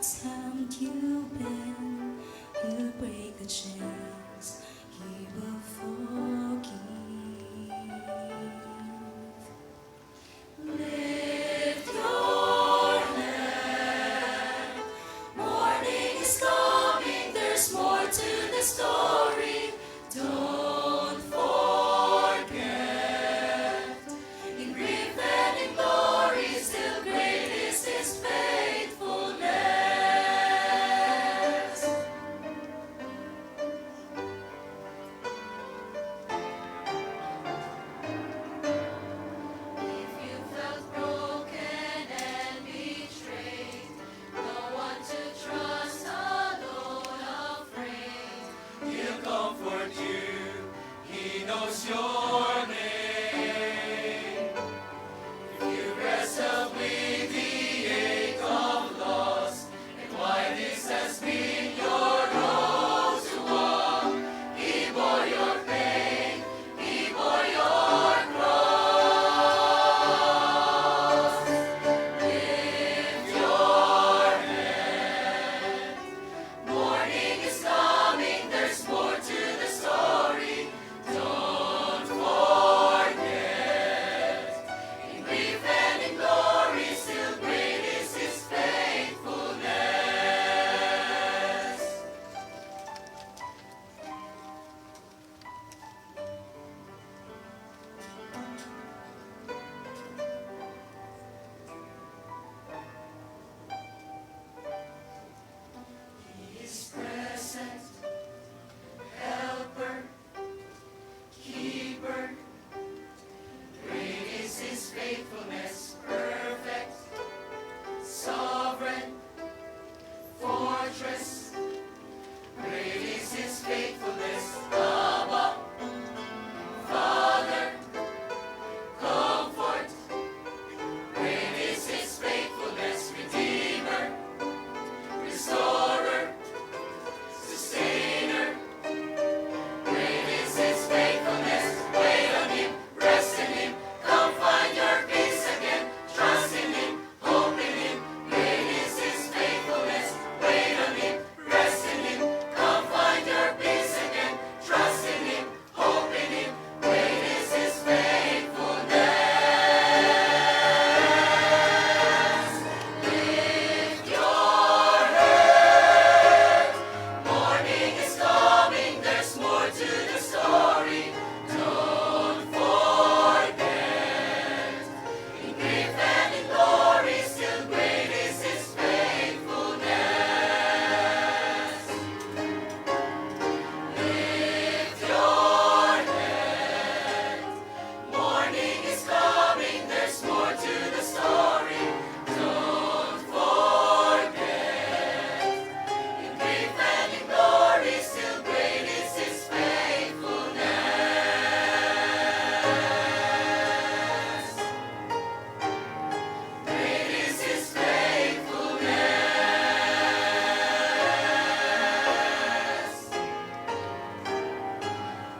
time you've been, you break the chains, He will forgive. Lift your head, morning is coming, there's more to the story. Don't forget, in grief and in glory, still great is His faithfulness. If you felt broken and betrayed, no one to trust, alone, afraid, He'll comfort you, He knows your name. If you wrestle with the ache of loss, and why this has been your road to walk, He bore your pain, He bore your cross. Lift your head, morning is coming, there's more to the story. Don't forget, in grief and in glory, still great is His faithfulness. He is present, helper, keeper. Great is His faithfulness, perfect, sovereign, fortress. Great is His faithfulness, Abba, Father, comfort. Great is His faithfulness, Redeemer, Restorer, Sustainer. Great is His faithfulness, wait on Him, rest in Him, come find your peace again, trust in Him, hope in Him. Great is His faithfulness, wait on Him, rest in Him, come find your peace again, trust in Him, hope in Him. Great is His faithfulness. Lift your head, morning is coming, there's more to the story. Don't forget, in grief and in glory, still great is His faithfulness. Lift your head, morning is coming, there's more to the story. Don't forget, in grief and in glory, still great is His faithfulness. Great is His faithfulness.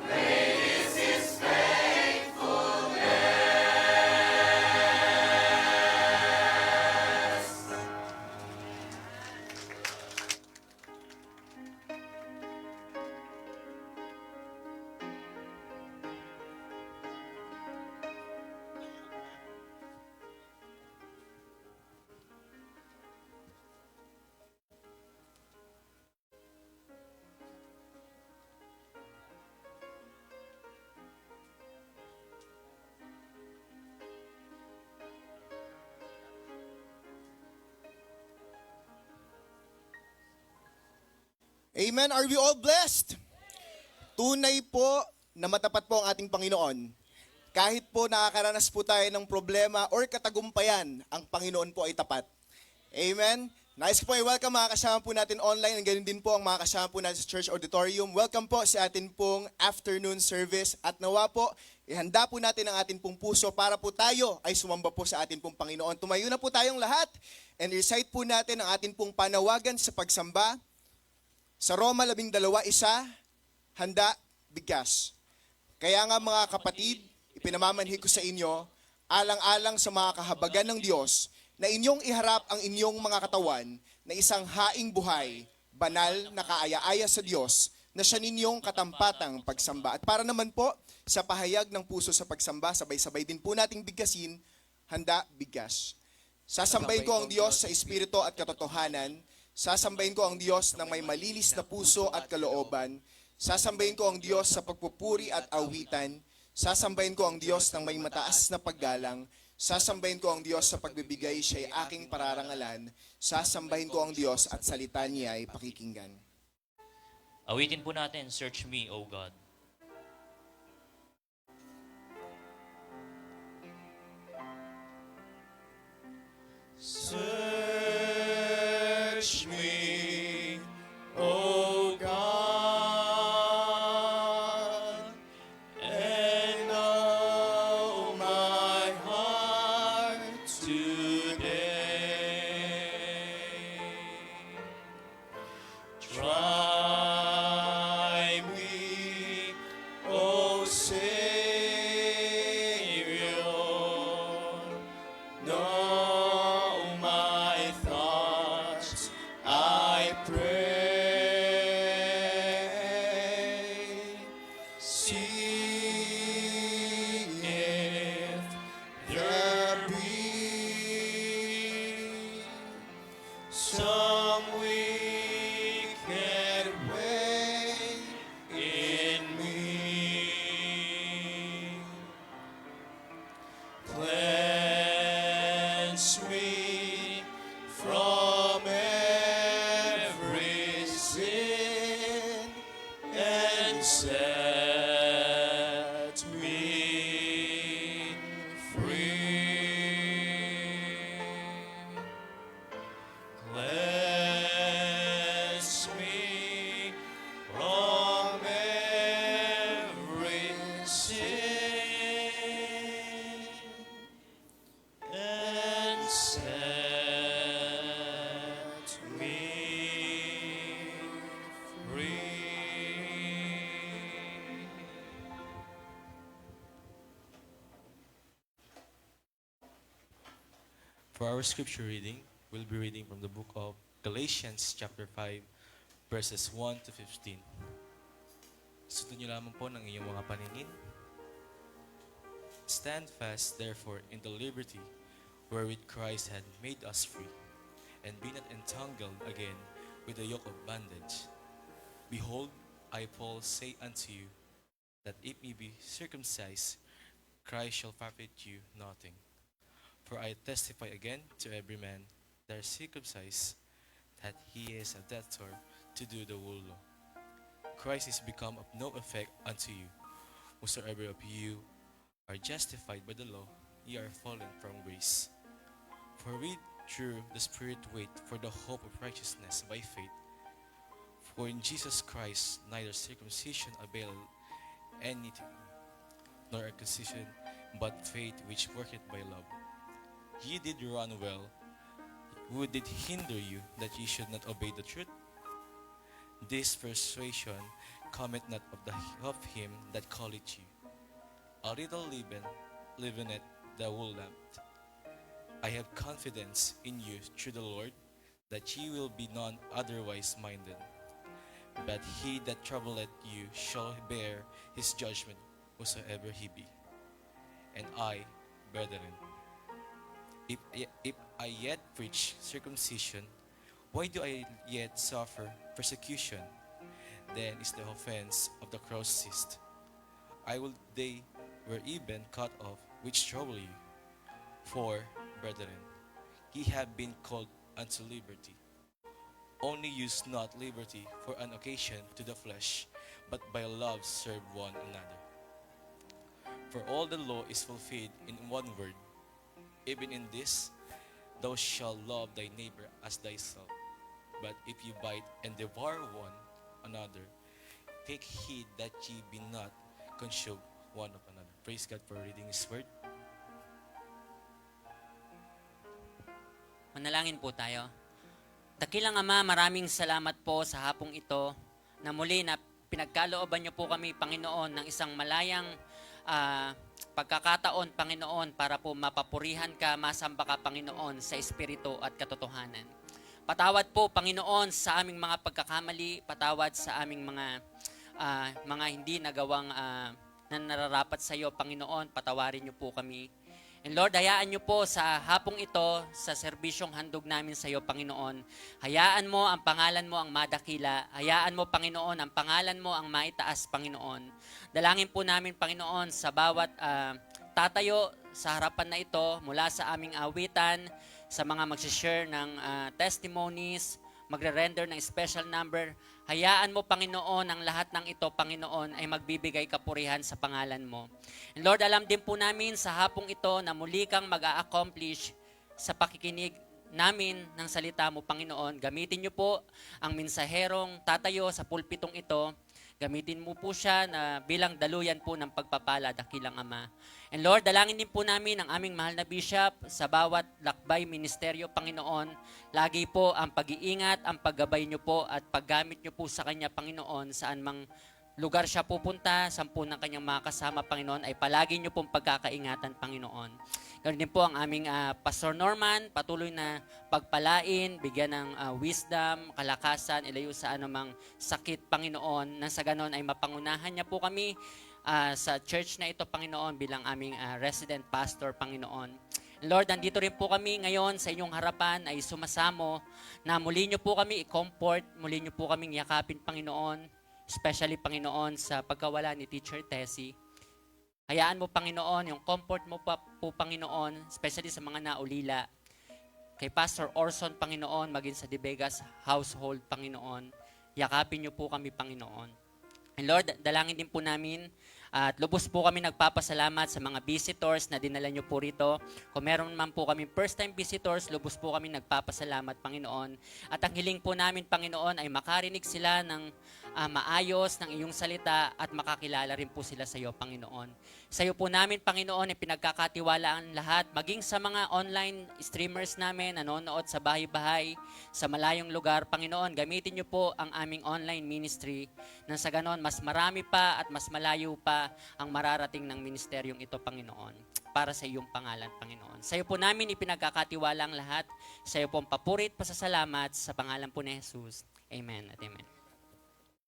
Great is His faithfulness. Amen. Are we all blessed? Tunay po na matapat po ang ating Panginoon. Kahit po nakakaranas po tayo ng problema or katagumpayan, ang Panginoon po ay tapat. Amen. Nice po i-welcome mga kasama po natin online and ganun din po ang mga kasama po natin sa Church Auditorium. Welcome po sa atin pong afternoon service at nawa po, ihanda po natin ang ating pong puso para po tayo ay sumamba po sa atin pong Panginoon. Tumayo na po tayong lahat and recite po natin ang ating pong panawagan sa pagsamba. Sa Roma 12:1, handa, bigkas. Kaya nga mga kapatid, ipinamamanhi ko sa inyo, alang-alang sa mga kahabagan ng Diyos, na inyong iharap ang inyong mga katawan na isang haing buhay, banal na kaaya-aya sa Diyos, na siya ninyong katampatang pagsamba. At para naman po sa pahayag ng puso sa pagsamba, sabay-sabay din po nating bigkasin, handa, bigkas. Sasambahin ko ang Diyos sa espiritu at katotohanan. Sasambahin ko ang Diyos ng may malinis na puso at kalooban. Sasambahin ko ang Diyos sa pagpupuri at awitan. Sasambahin ko ang Diyos ng may mataas na paggalang. Sasambahin ko ang Diyos sa pagbibigay siya'y aking pararangalan. Sasambahin ko ang Diyos at salita niya ay pakikinggan. Awitin po natin, Search Me, O God. Search me, O God, and know my heart today. Try me, O Savior, know my thoughts, I pray. See if there be some wicked way in me. Cleanse me from every sin and set me free. Cleanse me from every sin and set me free. For our scripture reading, we'll be reading from the book of Galatians chapter 5, verses 1 to 15. Sundan niyo lamang po ng iyong mga paningin. Stand fast, therefore, in the liberty wherewith Christ had made us free, and be not entangled again with the yoke of bondage. Behold, I, Paul, say unto you, that if ye be circumcised, Christ shall profit you nothing. For I testify again to every man that is circumcised, that he is a debtor to do the whole law. Christ is become of no effect unto you. Whosoever of you are justified by the law, ye are fallen from grace. For we through the Spirit wait for the hope of righteousness by faith. For in Jesus Christ neither circumcision availeth anything, nor circumcision, but faith which worketh by love. Ye did run well. Who did hinder you that ye should not obey the truth? This persuasion cometh not of him that calleth you. A little leaven leaveneth the whole lump. I have confidence in you through the Lord, that ye will be none otherwise minded. But he that troubleth you shall bear his judgment, whosoever he be. And I, brethren, if I yet preach circumcision, why do I yet suffer persecution? Then is the offense of the cross ceased. I will they were even cut off which trouble you. For, brethren, ye have been called unto liberty. Only use not liberty for an occasion to the flesh, but by love serve one another. For all the law is fulfilled in one word, even in this, thou shalt love thy neighbor as thyself. But if you bite and devour one another, take heed that ye be not consumed one of another. Praise God for reading His word. Manalangin po tayo. Dakilang Ama, maraming salamat po sa hapong ito na muli na pinagkalooban niyo po kami, Panginoon, ng isang malayang pagkakataon, Panginoon, para po mapapurihan ka, masamba ka, Panginoon, sa Espiritu at katotohanan. Patawad po, Panginoon, sa aming mga pagkakamali, patawad sa aming mga hindi nagawang na nararapat sa iyo, Panginoon, patawarin niyo po kami. And Lord, hayaan niyo po sa hapong ito, sa serbisyong handog namin sa iyo, Panginoon, hayaan mo ang pangalan mo ang madakila, hayaan mo, Panginoon, ang pangalan mo ang maitaas, Panginoon. Dalangin po namin, Panginoon, sa bawat tatayo sa harapan na ito, mula sa aming awitan, sa mga magsishare ng testimonies, magre-render ng special number, hayaan mo, Panginoon, ang lahat ng ito, Panginoon, ay magbibigay kapurihan sa pangalan mo. And Lord, alam din po namin sa hapong ito na muli kang mag-a-accomplish sa pakikinig namin ng salita mo, Panginoon. Gamitin niyo po ang mensaherong tatayo sa pulpitong ito. Gamitin mo po siya na bilang daluyan po ng pagpapala, dakilang Ama. And Lord, dalangin din po namin ang aming mahal na bishop sa bawat lakbay ministeryo, Panginoon. Lagi po ang pag-iingat, ang paggabay niyo po at paggamit niyo po sa kanya, Panginoon, saan mang lugar siya pupunta, sampu ng kanyang mga kasama, Panginoon, ay palagi niyo pong pagkakaingatan, Panginoon. Ganun din po ang aming Pastor Norman, patuloy na pagpalain, bigyan ng wisdom, kalakasan, ilayo sa anumang sakit, Panginoon, na sa ganon ay mapangunahan niya po kami sa church na ito, Panginoon, bilang aming resident pastor, Panginoon. Lord, nandito rin po kami ngayon sa inyong harapan ay sumasamo na muli niyo po kami i-comfort, muli niyo po kaming yakapin, Panginoon, especially, Panginoon, sa pagkawala ni Teacher Tessie. Hayaan mo, Panginoon, yung comfort mo po, Panginoon, especially sa mga naulila. Kay Pastor Orson, Panginoon, maging sa De Vegas household, Panginoon. Yakapin niyo po kami, Panginoon. And Lord, dalangin din po namin at lubos po kami nagpapasalamat sa mga visitors na dinala niyo po rito. Kung meron man po kami first-time visitors, lubos po kami nagpapasalamat, Panginoon. At ang hiling po namin, Panginoon, ay makarinig sila ng maayos ng iyong salita at makakilala rin po sila sa iyo, Panginoon. Sa iyo po namin, Panginoon, ay pinagkakatiwala ang lahat, maging sa mga online streamers namin, nanonood sa bahay-bahay, sa malayong lugar. Panginoon, gamitin niyo po ang aming online ministry na sa ganon, mas marami pa at mas malayo pa ang mararating ng ministeryong ito, Panginoon, para sa iyong pangalan, Panginoon. Sa iyo po namin ipinagkakatiwala ang lahat. Sa iyo po ang papurit, pasasalamat sa pangalan po ni Jesus. Amen at amen.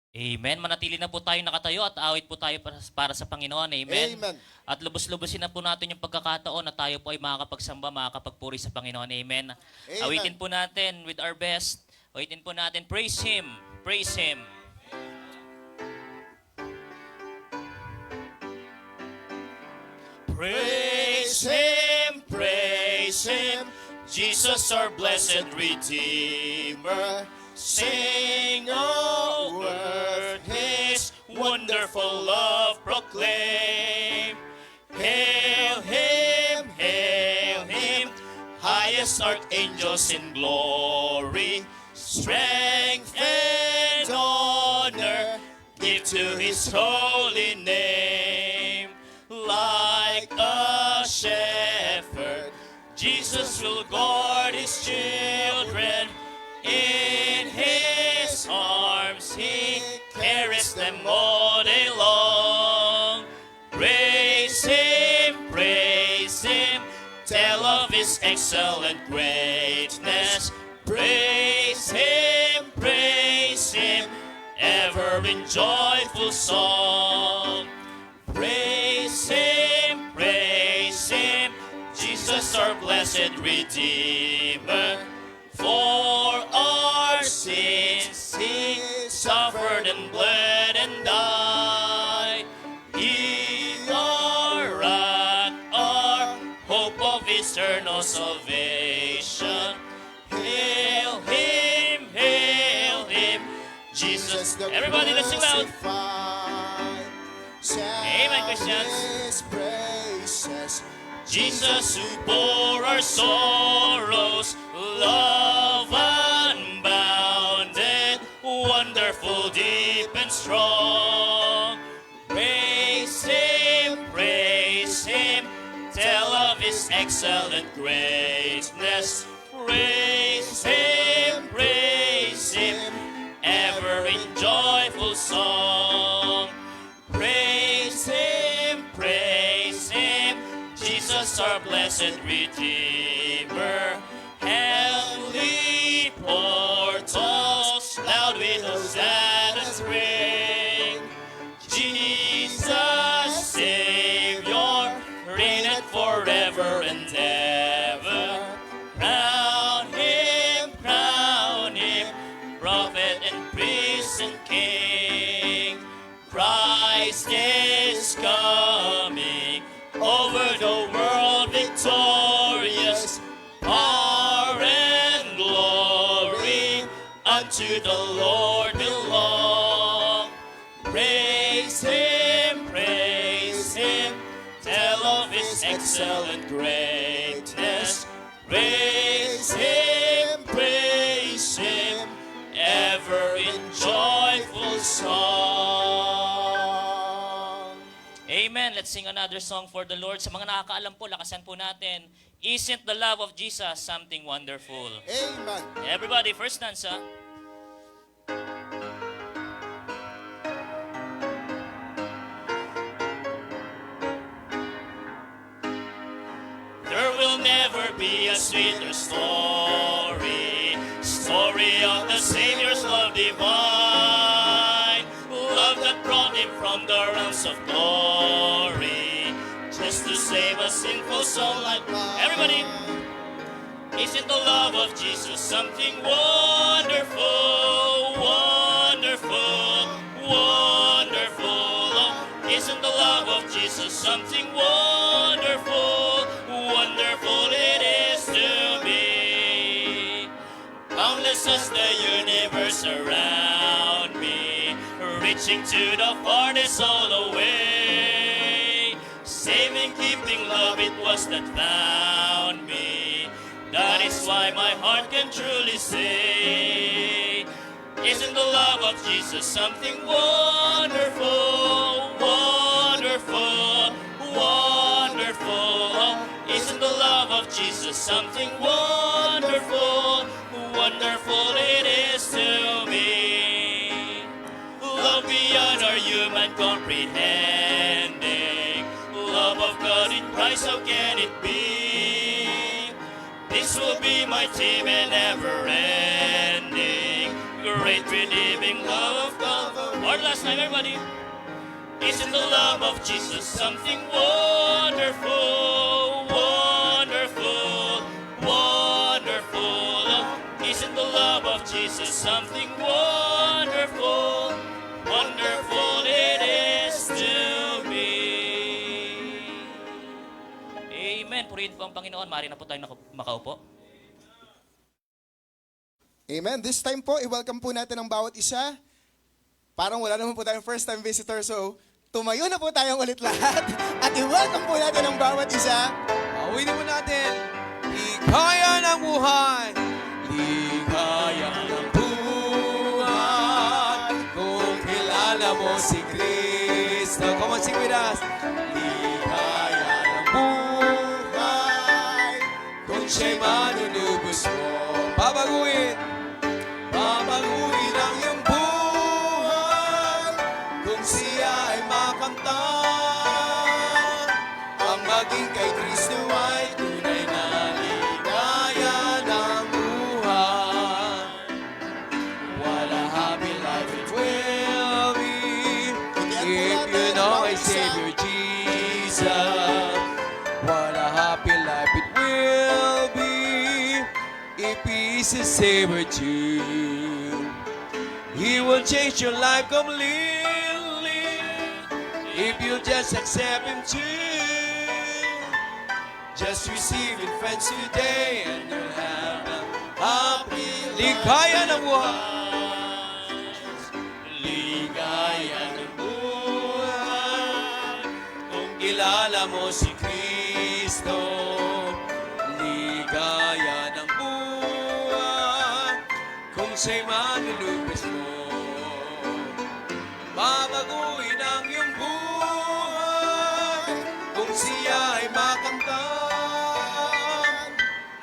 Amen. Manatili na po tayo nakatayo at awit po tayo para sa Panginoon. Amen. Amen. At lubos-lubosin na po natin yung pagkakataon na tayo po ay makakapagsamba, makakapagpuri sa Panginoon. Amen. Amen. Awitin po natin with our best. Awitin po natin. Praise Him. Praise Him. Praise Him, praise Him, Jesus our blessed Redeemer. Sing, O earth, His wonderful love proclaim. Hail Him, highest archangels in glory. Strength and honor give to His holy name. Like a shepherd, Jesus will guard His children. In His arms He carries them all day long. Praise Him, tell of His excellent greatness. Praise Him, ever in joyful song. Praise Him, Jesus our blessed Redeemer. For our sins He suffered and bled and died. He our rock, our hope of eternal salvation. Hail Him, Jesus. Everybody, let's sing loud. Amen, Christians. Jesus who bore our sorrows, love unbounded, wonderful, deep and strong. Praise Him, tell of His excellent greatness. Praise Him, ever in joyful song. Praise Him, blessed Redeemer. Heavenly portals, loud with hosannas ring. Jesus, Savior, reigneth forever and ever. Crown him, prophet and priest and king. Christ is coming, over the world victorious. Power and glory unto the Lord belong. Praise him, tell of his excellent greatness. Praise him, ever in joyful song. Amen. Let's sing another song for the Lord. Sa mga nakakaalam po, lakasan po natin. Isn't the love of Jesus something wonderful? Amen. Everybody, first stanza. There will never be a sweeter story of the Savior's love divine, love that brought him from the realms of glory, just to save a sinful soul like mine. Everybody, isn't the love of Jesus something wonderful, wonderful, wonderful? Oh, isn't the love of Jesus something wonderful, wonderful it is to me? Boundless as the universe around me, reaching to the farthest soul away. Saving, keeping love, it was that found me. That is why my heart can truly say, isn't the love of Jesus something wonderful, wonderful, wonderful? Oh, isn't the love of Jesus something wonderful, wonderful it is to me? Love beyond our human comprehending, love of God in Christ, how can it be? This will be my team and never-ending, great redeeming love of God. One last time, everybody. Isn't the love of Jesus something wonderful, wonderful, wonderful? Isn't the love of Jesus something wonderful, wonderful it is to me? Amen. Purihin po ang Panginoon. Maaari na po tayo makaupo. Amen. This time po, i-welcome po natin ang bawat isa. Parang wala naman po tayong first time visitor, so tumayo na po tayong ulit lahat at i-welcome po natin ang bawat isa. Awitin mo natin. Ligaya ng buhay. Ligaya ng buhay. Kung kilala mo si Kristo. Come on, sing with us. Ligaya ng buhay. Kung siya'y manunubos mo. Babaguhin. Babaguhin ang iyong buhay. Kung siya ay makamtan. Ang maging kay Kristo ay tunay na ligaya ng buhay. What a happy life it will be if you know my Savior Jesus. What a happy life it will be if He is a Savior too. He will change your life completely if you just accept Him too. Just receive Him, friends, today, and you'll have a happy ligaya ng buhay. Ligaya ng buhay. Kung kilala mo si Kristo. Ligaya ng buhay. Kung siya'y manunubos mo. Babaguhin ang iyong buhay. Kung siya ay makamtan.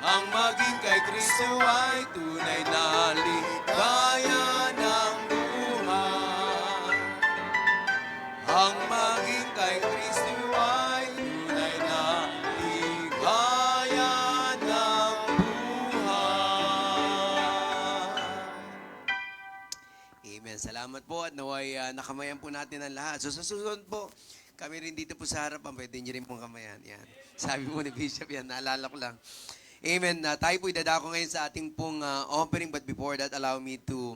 Ang maging kay Kristo ay tunay na ligaya ng buhay. Ang maging kay Kristo ay tunay na ligaya Amen. Salamat po at naway nakamayan po natin ang lahat. So sa susunod po, kami rin dito po sa harapan, pwede niyo rin pong kamayan. Yan. Sabi po ni Bishop yan, naalala ko lang. Amen. Tayo po idadako ngayon sa ating pong offering, but before that, allow me to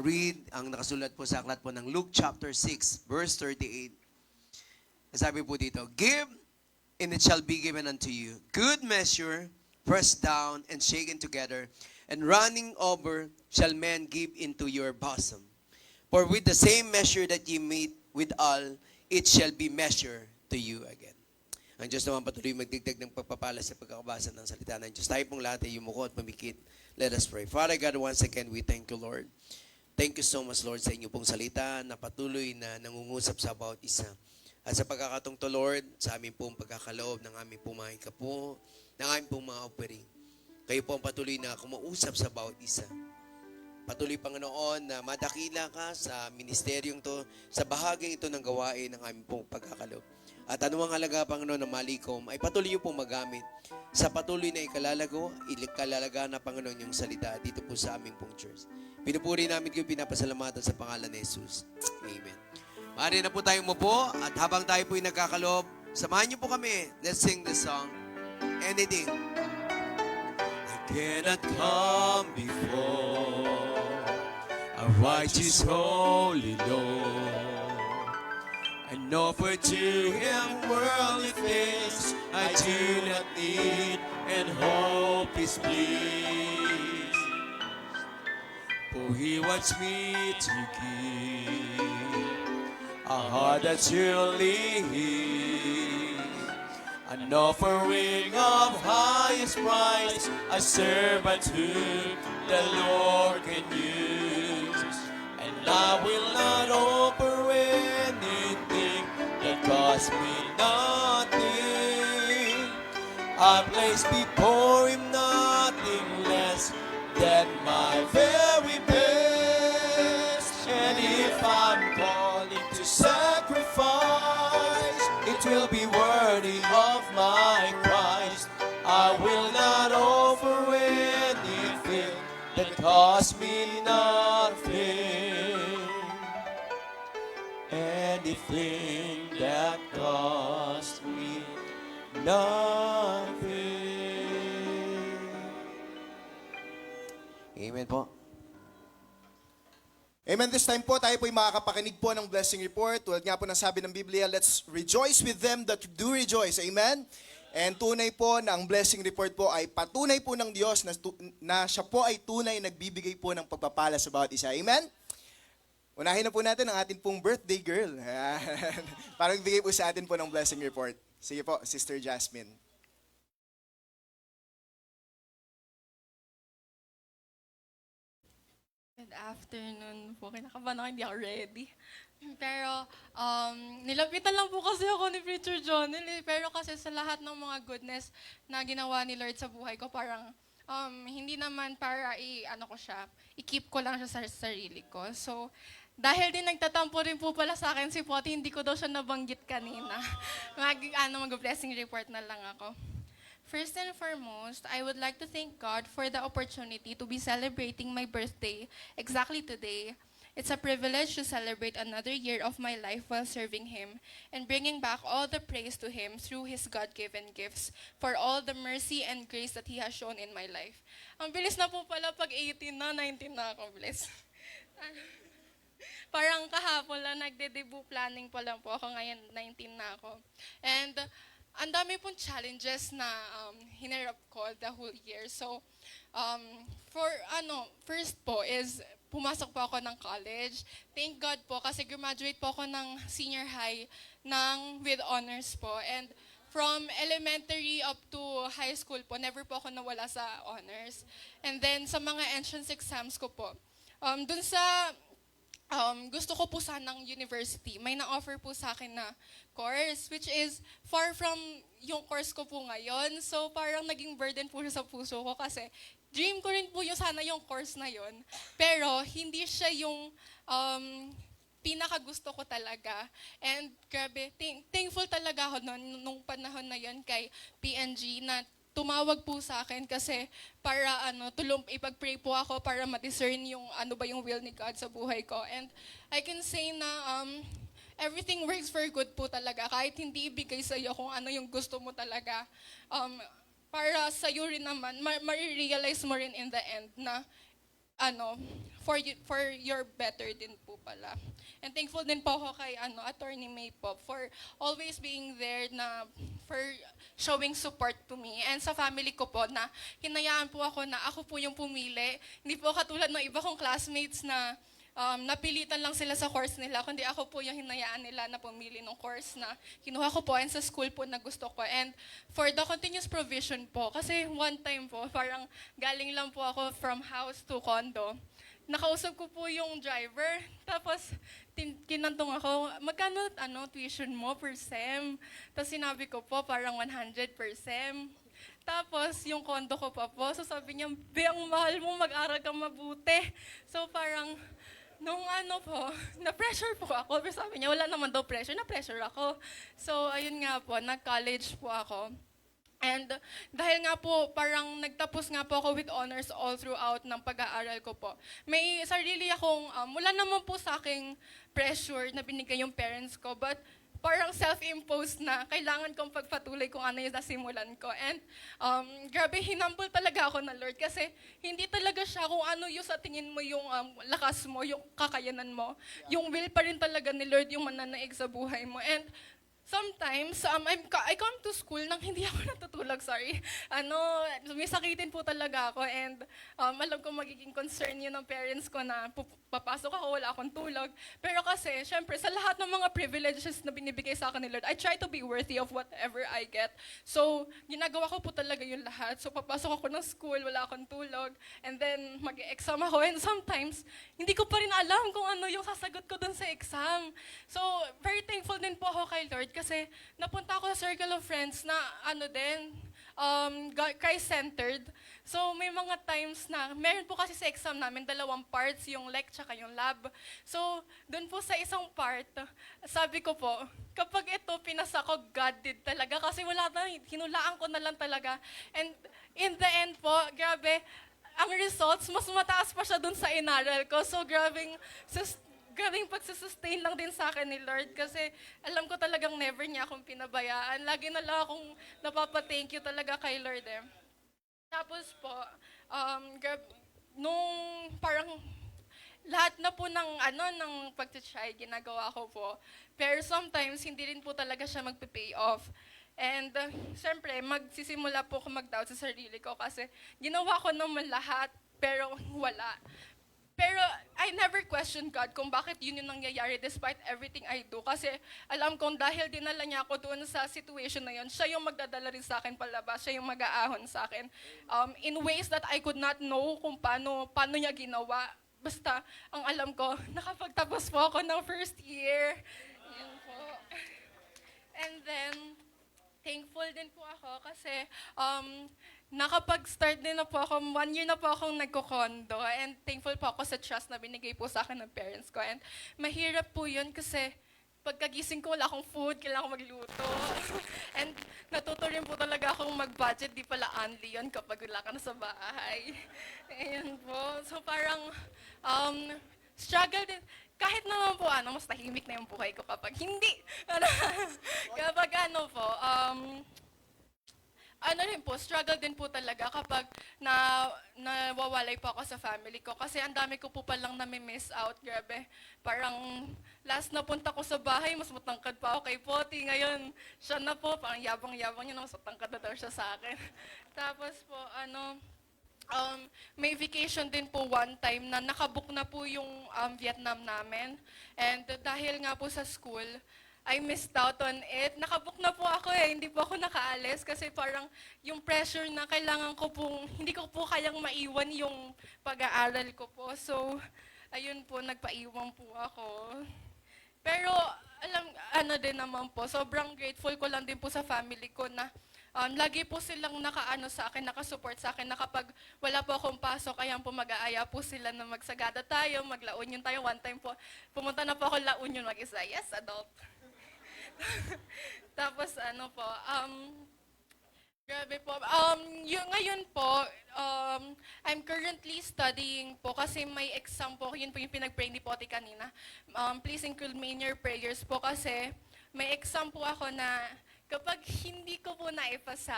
read ang nakasulat po sa aklat po ng Luke chapter 6, verse 38. Sabi po dito, give, and it shall be given unto you. Good measure, pressed down, and shaken together, and running over shall men give into your bosom. For with the same measure that ye meet withal, it shall be measured to you again. Ang Diyos naman patuloy magdigdag ng pagpapala sa pagkakabasa ng salita ng Diyos. Tayo pong lahat ay yumuko at pamikit. Let us pray. Father God, once again, we thank you, Lord. Thank you so much, Lord, sa inyo pong salita na patuloy na nangungusap sa bawat isa. At sa pagkakataong to, Lord, sa aming pong pagkakaloob ng aming pong mga ikapo, ng aming pong mga offering. Kayo po ang patuloy na kumausap sa bawat isa. Patuloy, Panginoon, na madakila ka sa ministeryong to, sa bahaging ito ng gawain ng aming pong pagkakaloob. At anumang halaga, Panginoon, na malikom, ay patuloy niyo pong magamit sa patuloy na ikalalaga na, Panginoon, yung salita dito po sa aming pong church. Pinupuri namin kayo, pinapasalamatan sa pangalan ni Jesus. Amen. Maaari na po tayong umupo at habang tayo po'y nagkakaloob, samahan niyo po kami. Let's sing the song, Anything. I cannot come before a righteous, holy Lord, and offer to Him worldly things I do not need, and hope His please. For He wants me to give a heart that's truly His, an offering of highest price, a servant whom the Lord can use. And I will not offer anything that costs me nothing. I place before Him nothing less than my very best. And if I'm calling to sacrifice, it will be worthy of my Christ. I will not offer anything that costs me nothing. Anything that costs me nothing. Amen po. Amen. This time po, tayo po'y makakapakinig po ng blessing report. Tulad nga po ng sabi ng Biblia, let's rejoice with them that do rejoice. Amen? And tunay po na ang blessing report po ay patunay po ng Diyos na siya po ay tunay nagbibigay po ng pagpapala sa bawat isa. Amen? Unahin na po natin ang ating pong birthday girl. Para magbigay po sa atin po ng blessing report. Sige po, Sister Jasmine. Good afternoon po. Kinakabahan ako, hindi ako ready. Pero, nilapitan lang po kasi ako ni Preacher Jonel. Pero kasi sa lahat ng mga goodness na ginawa ni Lord sa buhay ko, parang hindi naman para i-keep ko lang siya sa sarili ko. So, dahil din nagtatampo rin po pala sa akin si Potti, hindi ko daw siya nabanggit kanina. Mag-blessing report na lang ako. First and foremost, I would like to thank God for the opportunity to be celebrating my birthday exactly today. It's a privilege to celebrate another year of my life while serving Him and bringing back all the praise to Him through His God-given gifts for all the mercy and grace that He has shown in my life. Ang bilis na po pala pag 18 na, 19 na ako, bless. Parang kahapon lang, nagde-debut planning pa lang po ako, ngayon 19 na ako. And ang dami pong challenges na hinarap ko the whole year. So, first po is pumasok po ako ng college. Thank God po kasi graduate po ako ng senior high with honors po. And from elementary up to high school po, never po ako nawala sa honors. And then sa mga entrance exams ko po, dun sa gusto ko po sanang university, may na-offer po sa akin na course, which is far from yung course ko po ngayon. So parang naging burden po siya sa puso ko kasi dream ko rin po yung sana yung course na yon. Pero hindi siya yung pinakagusto ko talaga. And grabe, thankful talaga ako nung panahon na yon kay PNG na tumawag po sa akin kasi para ipag-pray po ako para ma-discern yung ano ba yung will ni God sa buhay ko. And I can say na everything works for good po talaga. Kahit hindi ibigay sa iyo kung ano yung gusto mo talaga. Para sa iyo rin naman, ma-realize mo rin in the end na for your better din po pala. And thankful din po ako kay Attorney May po for always being there na for showing support to me and sa family ko po na hinayaan po ako na ako po yung pumili. Hindi po katulad ng iba kong classmates na napilitan lang sila sa course nila, kundi ako po yung hinayaan nila na pumili ng course na kinuha ko po and sa school po na gusto ko. And for the continuous provision po, kasi one time po, parang galing lang po ako from house to condo. Nakausap ko po yung driver, tapos kinantong ako, magkano tuition mo per sem? Tapos sinabi ko po, parang 100 per sem. Tapos, yung condo ko pa po, so sabi niya, "Be, ang mahal mo, mag-aral ka mabuti." So parang, nung na-pressure po ako. Pero sabi niya, wala naman daw pressure, na-pressure ako. So, ayun nga po, nag-college po ako. And dahil nga po, parang nagtapos nga po ako with honors all throughout ng pag-aaral ko po. May sarili akong, wala naman po sa aking pressure na binigay yung parents ko, but parang self-imposed na kailangan kong pagpatuloy kung ano yung nasimulan ko. And grabe, hinumble talaga ako na Lord kasi hindi talaga siya kung ano yung sa tingin mo yung lakas mo, yung kakayanan mo. Yung will pa rin talaga ni Lord yung mananaig sa buhay mo. And sometimes, I come to school nang hindi ako natutulog, sorry. May sakitin po talaga ako and alam ko magiging concern yun ng parents ko na papasok ako, wala akong tulog. Pero kasi, syempre, sa lahat ng mga privileges na binibigay sa akin ni Lord, I try to be worthy of whatever I get. So, ginagawa ko po talaga yung lahat. So, papasok ako ng school, wala akong tulog, and then mag-exam ako. And sometimes, hindi ko pa rin alam kung ano yung sasagot ko dun sa exam. So, very thankful din po ako kay Lord kasi napunta ako sa circle of friends na Christ-centered. So, may mga times na, meron po kasi sa exam namin, 2 parts, yung lec tsaka yung lab. So, doon po sa isang part, sabi ko po, kapag ito pinasa ko, God did talaga. Kasi wala na, hinulaan ko na lang talaga. And in the end po, grabe, ang results, mas mataas pa siya doon sa inaral ko. So, grabing pagsusustain lang din sa akin ni Lord kasi alam ko talagang never niya akong pinabayaan. Lagi na lang akong napapa-thank you talaga kay Lord eh. Tapos po, nung parang lahat na po ng pag-try, ginagawa ko po. Pero sometimes, hindi rin po talaga siya magpe-pay off. And siyempre, magsisimula po ako mag-doubt sa sarili ko kasi ginawa ko naman lahat, pero wala. Pero I never questioned God kung bakit yun yung nangyayari despite everything I do. Kasi alam kong dahil dinala niya ako doon sa situation na yun, siya yung magdadala rin sa akin palabas, siya yung mag-aahon sa akin. In ways that I could not know kung paano niya ginawa. Basta, ang alam ko, nakapagtapos po ako ng first year. Yan po. And then, thankful din po ako kasi nakapag-start din na po ako, 1 year na po akong nagko-condo and thankful po ako sa trust na binigay po sa akin ng parents ko. And mahirap po yun kasi pagkagising ko, wala akong food, kailangan ko magluto. And natuto rin po talaga akong mag-budget, di pala only yun kapag wala ka na sa bahay. Ayan po. So parang struggle din. Kahit naman po, mas tahimik na yung buhay ko kapag hindi. Kapag rin po, struggle din po talaga kapag nawawalay po ako sa family ko. Kasi ang dami ko po palang nami-miss out, grabe. Parang last na punta ko sa bahay, mas matangkad pa ako kay Poti. Ngayon, siya na po, parang yabang-yabang niya na mas matangkad na daw siya sa akin. Tapos po, may vacation din po one time na nakabook na po yung Vietnam namin. And dahil nga po sa school, I missed out on it. Nakabook na po ako hindi po ako nakaalis kasi parang yung pressure na kailangan ko pong, hindi ko po kayang maiwan yung pag-aaral ko po. So, ayun po, nagpaiwan po ako. Pero, din naman po, sobrang grateful ko lang din po sa family ko na lagi po silang sa akin, nakasupport sa akin na kapag wala po akong pasok, ayan po mag-aaya po sila na magsagada tayo, magla Union tayo. One time po, pumunta na po ako La Union mag-isa. Yes, adult. Tapos Grabe po. Yung ngayon po, I'm currently studying po kasi may exam po. Yun po yung pinag-pray ni Pote kanina. Please include me in your prayers po kasi may exam po ako na kapag hindi ko po naipasa,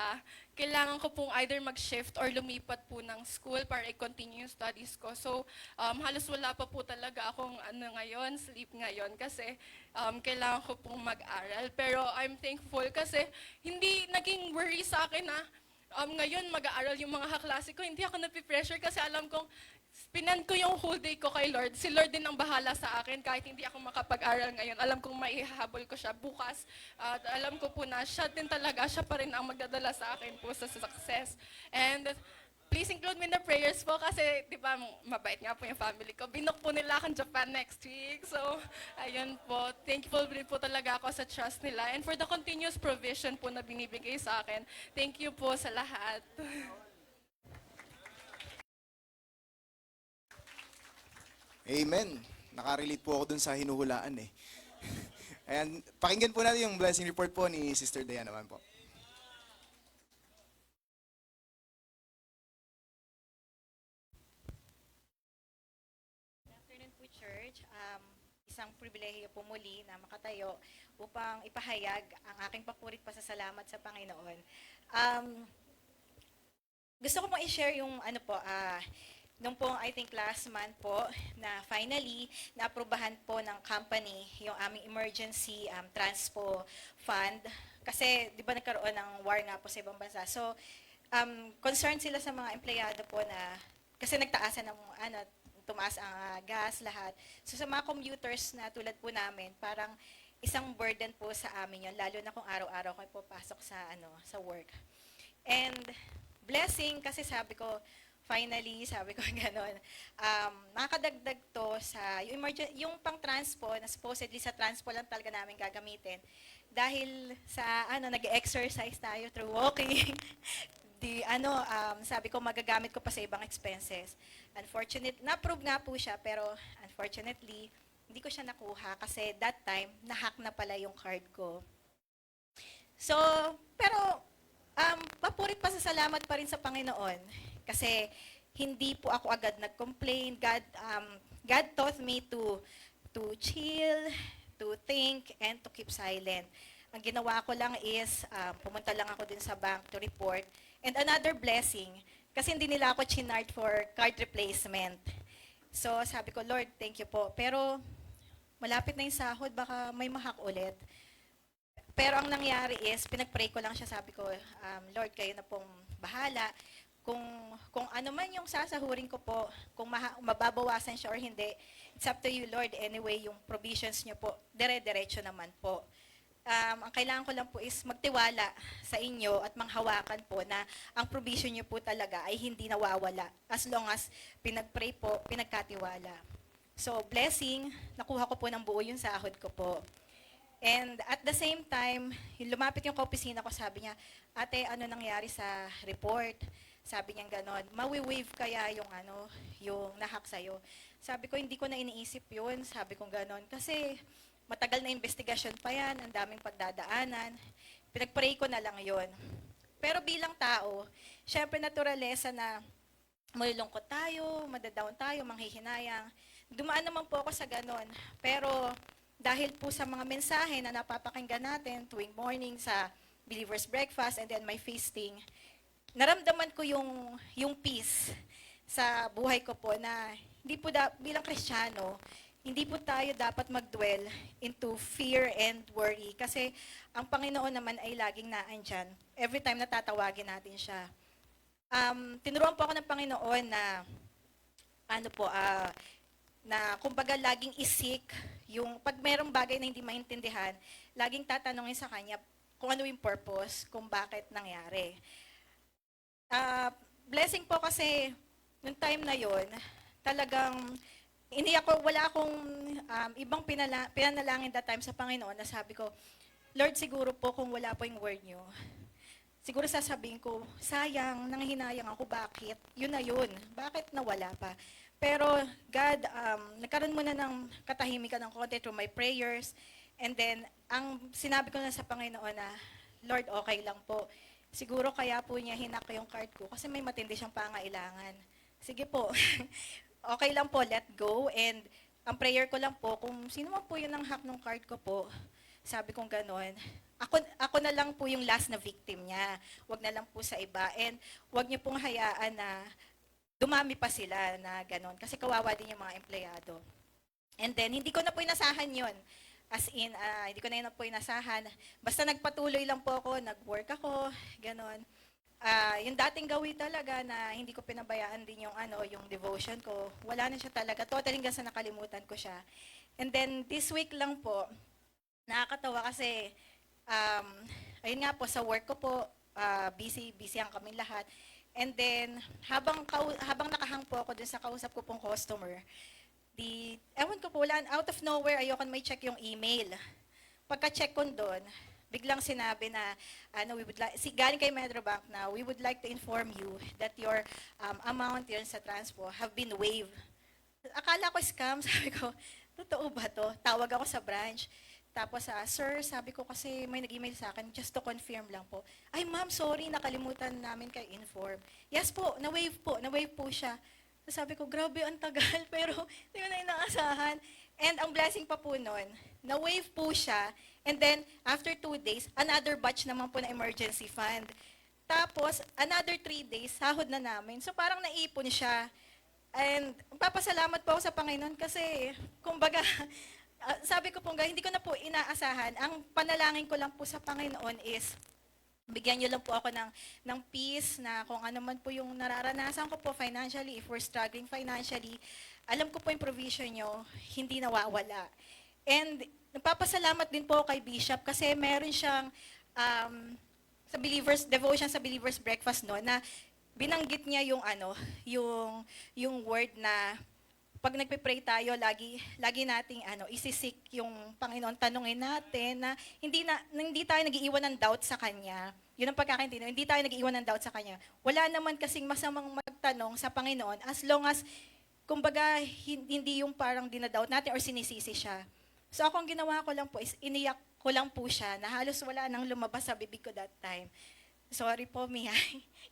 kailangan ko pong either mag-shift or lumipat po ng school para i-continue yung studies ko. So, halos wala pa po talaga akong sleep ngayon kasi kailangan ko pong mag-aral. Pero I'm thankful kasi hindi naging worry sa akin na ngayon mag-aaral yung mga kaklase ko. Hindi ako napipressure kasi alam kong pinan ko yung whole day ko kay Lord. Si Lord din ang bahala sa akin kahit hindi ako makapag-aral ngayon. Alam kong maihahabol ko siya bukas. At alam ko po na siya din talaga, siya pa rin ang magdadala sa akin po sa success. And please include me in the prayers po kasi, di ba, mabait nga po yung family ko. Binook po nila akong Japan next week. So, ayun po. Thankful rin po talaga ako sa trust nila. And for the continuous provision po na binibigay sa akin. Thank you po sa lahat. Amen. Nakarelate po ako dun sa hinuhulaan eh. Ayan, pakinggan po natin yung blessing report po ni Sister Dea naman po. Good afternoon po, Church. Isang pribilehiyo po muli na makatayo upang ipahayag ang aking papurit pasasalamat sa Panginoon. Gusto ko pong i-share yung nung pong I think last month po na finally naaprubahan po ng company yung aming emergency transpo fund kasi di ba nagkaroon ng war nga po sa ibang bansa. So concerned sila sa mga empleyado po na kasi nagtaasan ng tumaas ang gas lahat. So sa mga commuters na tulad po namin, parang isang burden po sa amin yun lalo na kung araw-araw kayo pupasok sa work. And blessing kasi sabi ko gano'n, nakakadagdag to sa yung pang transpo, na supposedly sa transpo lang talaga namin gagamitin. Dahil sa nag-exercise tayo through walking, sabi ko magagamit ko pa sa ibang expenses. Unfortunately, na-approve nga po siya, pero unfortunately, hindi ko siya nakuha kasi that time, na-hack na pala yung card ko. So, pero, papurit pasasalamat pa rin sa Panginoon. Kasi hindi po ako agad nag-complain. God taught me to chill, to think, and to keep silent. Ang ginawa ko lang is, pumunta lang ako din sa bank to report. And another blessing, kasi hindi nila ako chinard for card replacement. So sabi ko, Lord, thank you po. Pero malapit na yung sahod, baka may mahak ulit. Pero ang nangyari is, pinag-pray ko lang siya, sabi ko, Lord, kayo na pong bahala. Kung ano man yung sasahurin ko po, kung mababawasan siya or hindi, it's up to you, Lord. Anyway, yung provisions niyo po, dire-diretso naman po. Ang kailangan ko lang po is magtiwala sa inyo at manghawakan po na ang provision niyo po talaga ay hindi nawawala as long as pinag-pray po, pinagkatiwala. So, blessing, nakuha ko po ng buo yung sahod ko po. And at the same time, lumapit yung kaopisina ko, sabi niya, ate, ano nangyari sa report? Sabi niya gano'n, mawi-wave kaya yung nahack sa'yo. Sabi ko, hindi ko na iniisip yun. Sabi ko gano'n. Kasi matagal na investigasyon pa yan, ang daming pagdadaanan. Pinag-pray ko na lang yun. Pero bilang tao, syempre naturalesa na malulungkot tayo, madadown tayo, manghihinayang. Dumaan naman po ako sa gano'n. Pero dahil po sa mga mensahe na napapakinggan natin tuwing morning sa Believer's Breakfast and then my feasting, naramdaman ko yung peace sa buhay ko po na hindi po bilang Kristiyano, hindi po tayo dapat mag-dwell into fear and worry kasi ang Panginoon naman ay laging naandyan every time na tatawagin natin siya. Tinuruan po ako ng Panginoon na na kumbaga laging isik yung pag merong bagay na hindi maintindihan, laging tatanungin sa Kanya kung ano yung purpose, kung bakit nangyari. Blessing po kasi nung time na yon talagang wala akong ibang pinanalangin that time sa Panginoon na sabi ko, Lord, siguro po kung wala po yung word nyo, siguro sasabihin ko, sayang, nanghihinayang ako, bakit? Yun na yun. Bakit nawala pa? Pero God, nagkaroon muna ng katahimikan ng konti through my prayers. And then, ang sinabi ko na sa Panginoon na, Lord, okay lang po. Siguro kaya po niya hinak yung card ko kasi may matindi siyang pangailangan. Sige po, okay lang po, let go. And ang prayer ko lang po, kung sino man po yun ang hack ng card ko po, sabi kong ganon, ako na lang po yung last na victim niya. Wag na lang po sa iba. And wag niyo pong hayaan na dumami pa sila na ganon. Kasi kawawa din yung mga empleyado. And then, hindi ko na po inasahan yon. As in, hindi ko na yun po inasahan. Basta nagpatuloy lang po ako, nag-work ako, ganon. Yung dating gawi talaga na hindi ko pinabayaan din yung yung devotion ko. Wala na siya talaga. Totally hanggang sa nakalimutan ko siya. And then, this week lang po, nakakatawa kasi, ayun nga po, sa work ko po, busy ang kami lahat. And then, habang nakahang po ako dun sa kausap ko pong customer, ewan ko po, out of nowhere, ayoko may check yung email. Pagka-check ko doon, biglang sinabi na, galing kay Metrobank na, we would like to inform you that your amount yun sa transpo have been waived. Akala ko scam, sabi ko, totoo ba to? Tawag ako sa branch. Tapos, sir, sabi ko kasi may nag-email sa akin, just to confirm lang po. Ay, ma'am, sorry, nakalimutan namin kayo inform. Yes po, na-waive po siya. So, sabi ko, grabe, ang tagal, pero hindi ko na inaasahan. And ang blessing pa po nun, na-waive po siya, and then, after 2 days, another batch naman po na emergency fund. Tapos, another 3 days, sahod na namin. So, parang naipon siya. And, papasalamat po ako sa Panginoon kasi, kumbaga, sabi ko po nga, hindi ko na po inaasahan. Ang panalangin ko lang po sa Panginoon is, bigyan niyo lang po ako ng peace na kung ano man po yung nararanasan ko po financially, if we're struggling financially, alam ko po yung provision niyo, hindi nawawala. And nagpapasalamat din po kay Bishop kasi meron siyang sa Believers Devotion sa Believers Breakfast no na binanggit niya yung word na pag nagpe-pray tayo, lagi nating isisik yung Panginoon, tanungin natin na hindi tayo nag-iiwan ng doubt sa Kanya. Yun ang pagkakaintindi, hindi tayo nag-iiwan ng doubt sa Kanya. Wala naman kasing masamang magtanong sa Panginoon as long as, kumbaga, hindi yung parang dinadoubt natin or sinisisi siya. So ako ang ginawa ko lang po is iniyak ko lang po siya na halos wala nang lumabas sa bibig ko that time. Sorry po, Mia.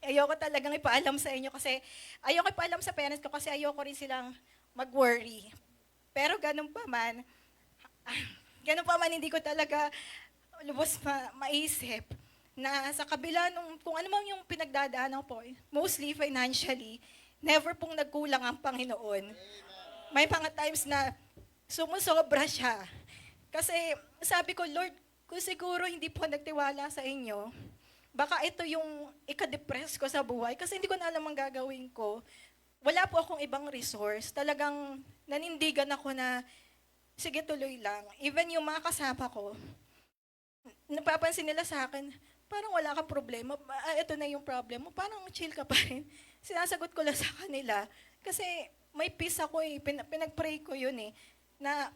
Ayoko talagang ipaalam sa inyo kasi ayoko ipaalam sa parents ko kasi ayoko rin silang mag-worry. Pero ganun pa man, hindi ko talaga lubos maisip na sa kabila nung kung ano man yung pinagdadaanan po, mostly financially, never pong nagkulang ang Panginoon. May mga times na sumusobra siya. Kasi sabi ko, Lord, kung siguro hindi po nagtiwala sa inyo, baka ito yung ika-depress ko sa buhay kasi hindi ko na alam ang gagawin ko. Wala po akong ibang resource. Talagang nanindigan ako na, sige, tuloy lang. Even yung mga kasama ko, napapansin nila sa akin, parang wala kang problema. Ito na yung problem mo. Parang chill ka pa rin. Sinasagot ko lang sa kanila. Kasi may peace ako eh. Pinag-pray ko yun eh. Na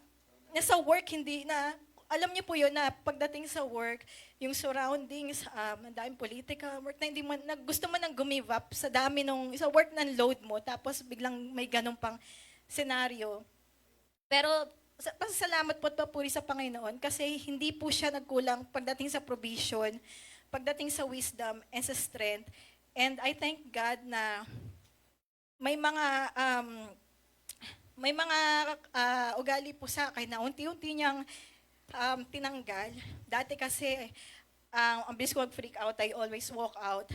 sa work, hindi na, alam niyo po yun na pagdating sa work, yung surroundings, ang daming political work na hindi mo, gusto mo nang gumive up sa dami sa work ng load mo, tapos biglang may ganun pang senaryo. Pero pasasalamat po at papuri sa Panginoon kasi hindi po siya nagkulang pagdating sa provision, pagdating sa wisdom and sa strength. And I thank God na may mga ugali po sa akin na unti-unti niyang tinanggal. Dati kasi, ang bilis ko mag-freak out, I always walk out.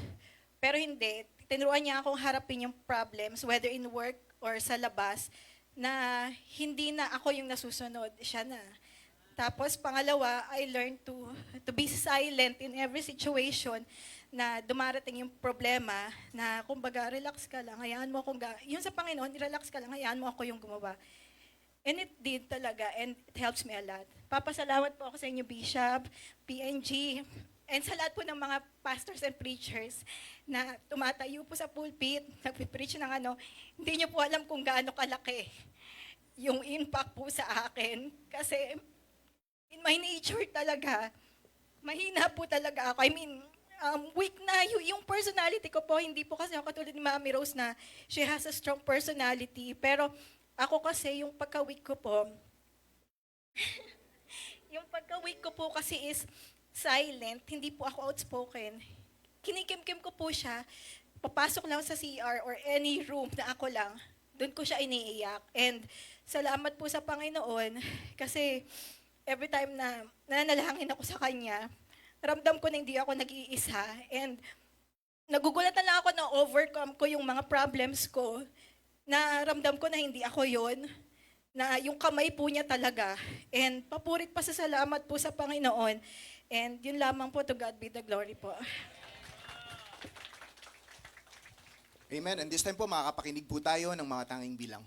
Pero hindi, tinuruan niya akong harapin yung problems, whether in work or sa labas, na hindi na ako yung nasusunod, siya na. Tapos pangalawa, I learned to be silent in every situation na dumarating yung problema na kumbaga, relax ka lang, hayaan mo akong, yun sa Panginoon, relax ka lang, hayaan mo ako yung gumawa. And it did talaga, and it helps me a lot. Papasalamat po ako sa inyo, Bishop, PNG, and sa lahat po ng mga pastors and preachers na tumatayo po sa pulpit, nagpipreach ng hindi niyo po alam kung gaano kalaki yung impact po sa akin. Kasi in my nature talaga, mahina po talaga ako. I mean, weak na yung personality ko po, hindi po kasi ako katulad ni Mami Rose na she has a strong personality. Pero ako kasi, yung pagka-weak ko po, kasi is silent, hindi po ako outspoken. kinikimkim ko po siya, papasok lang sa CR or any room na ako lang, doon ko siya iniiyak. And salamat po sa Panginoon kasi every time na nananalangin ako sa Kanya, ramdam ko na hindi ako nag-iisa. And nagugulatan lang ako na overcome ko yung mga problems ko, na ramdam ko na hindi ako yon, na yung kamay po niya talaga. And papurit pa sa salamat po sa Panginoon. And yun lamang po, to God be the glory po. Amen. And this time po, makakapakinig po tayo ng mga tanging bilang.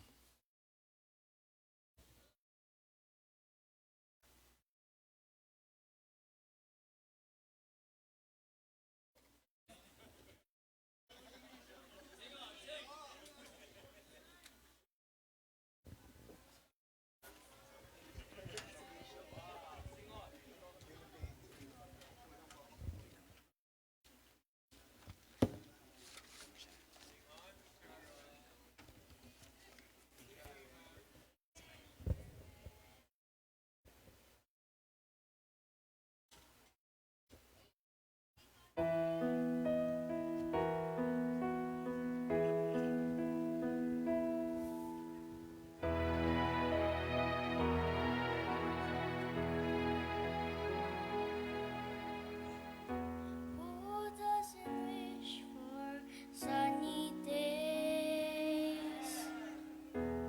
Who doesn't wish for sunny days?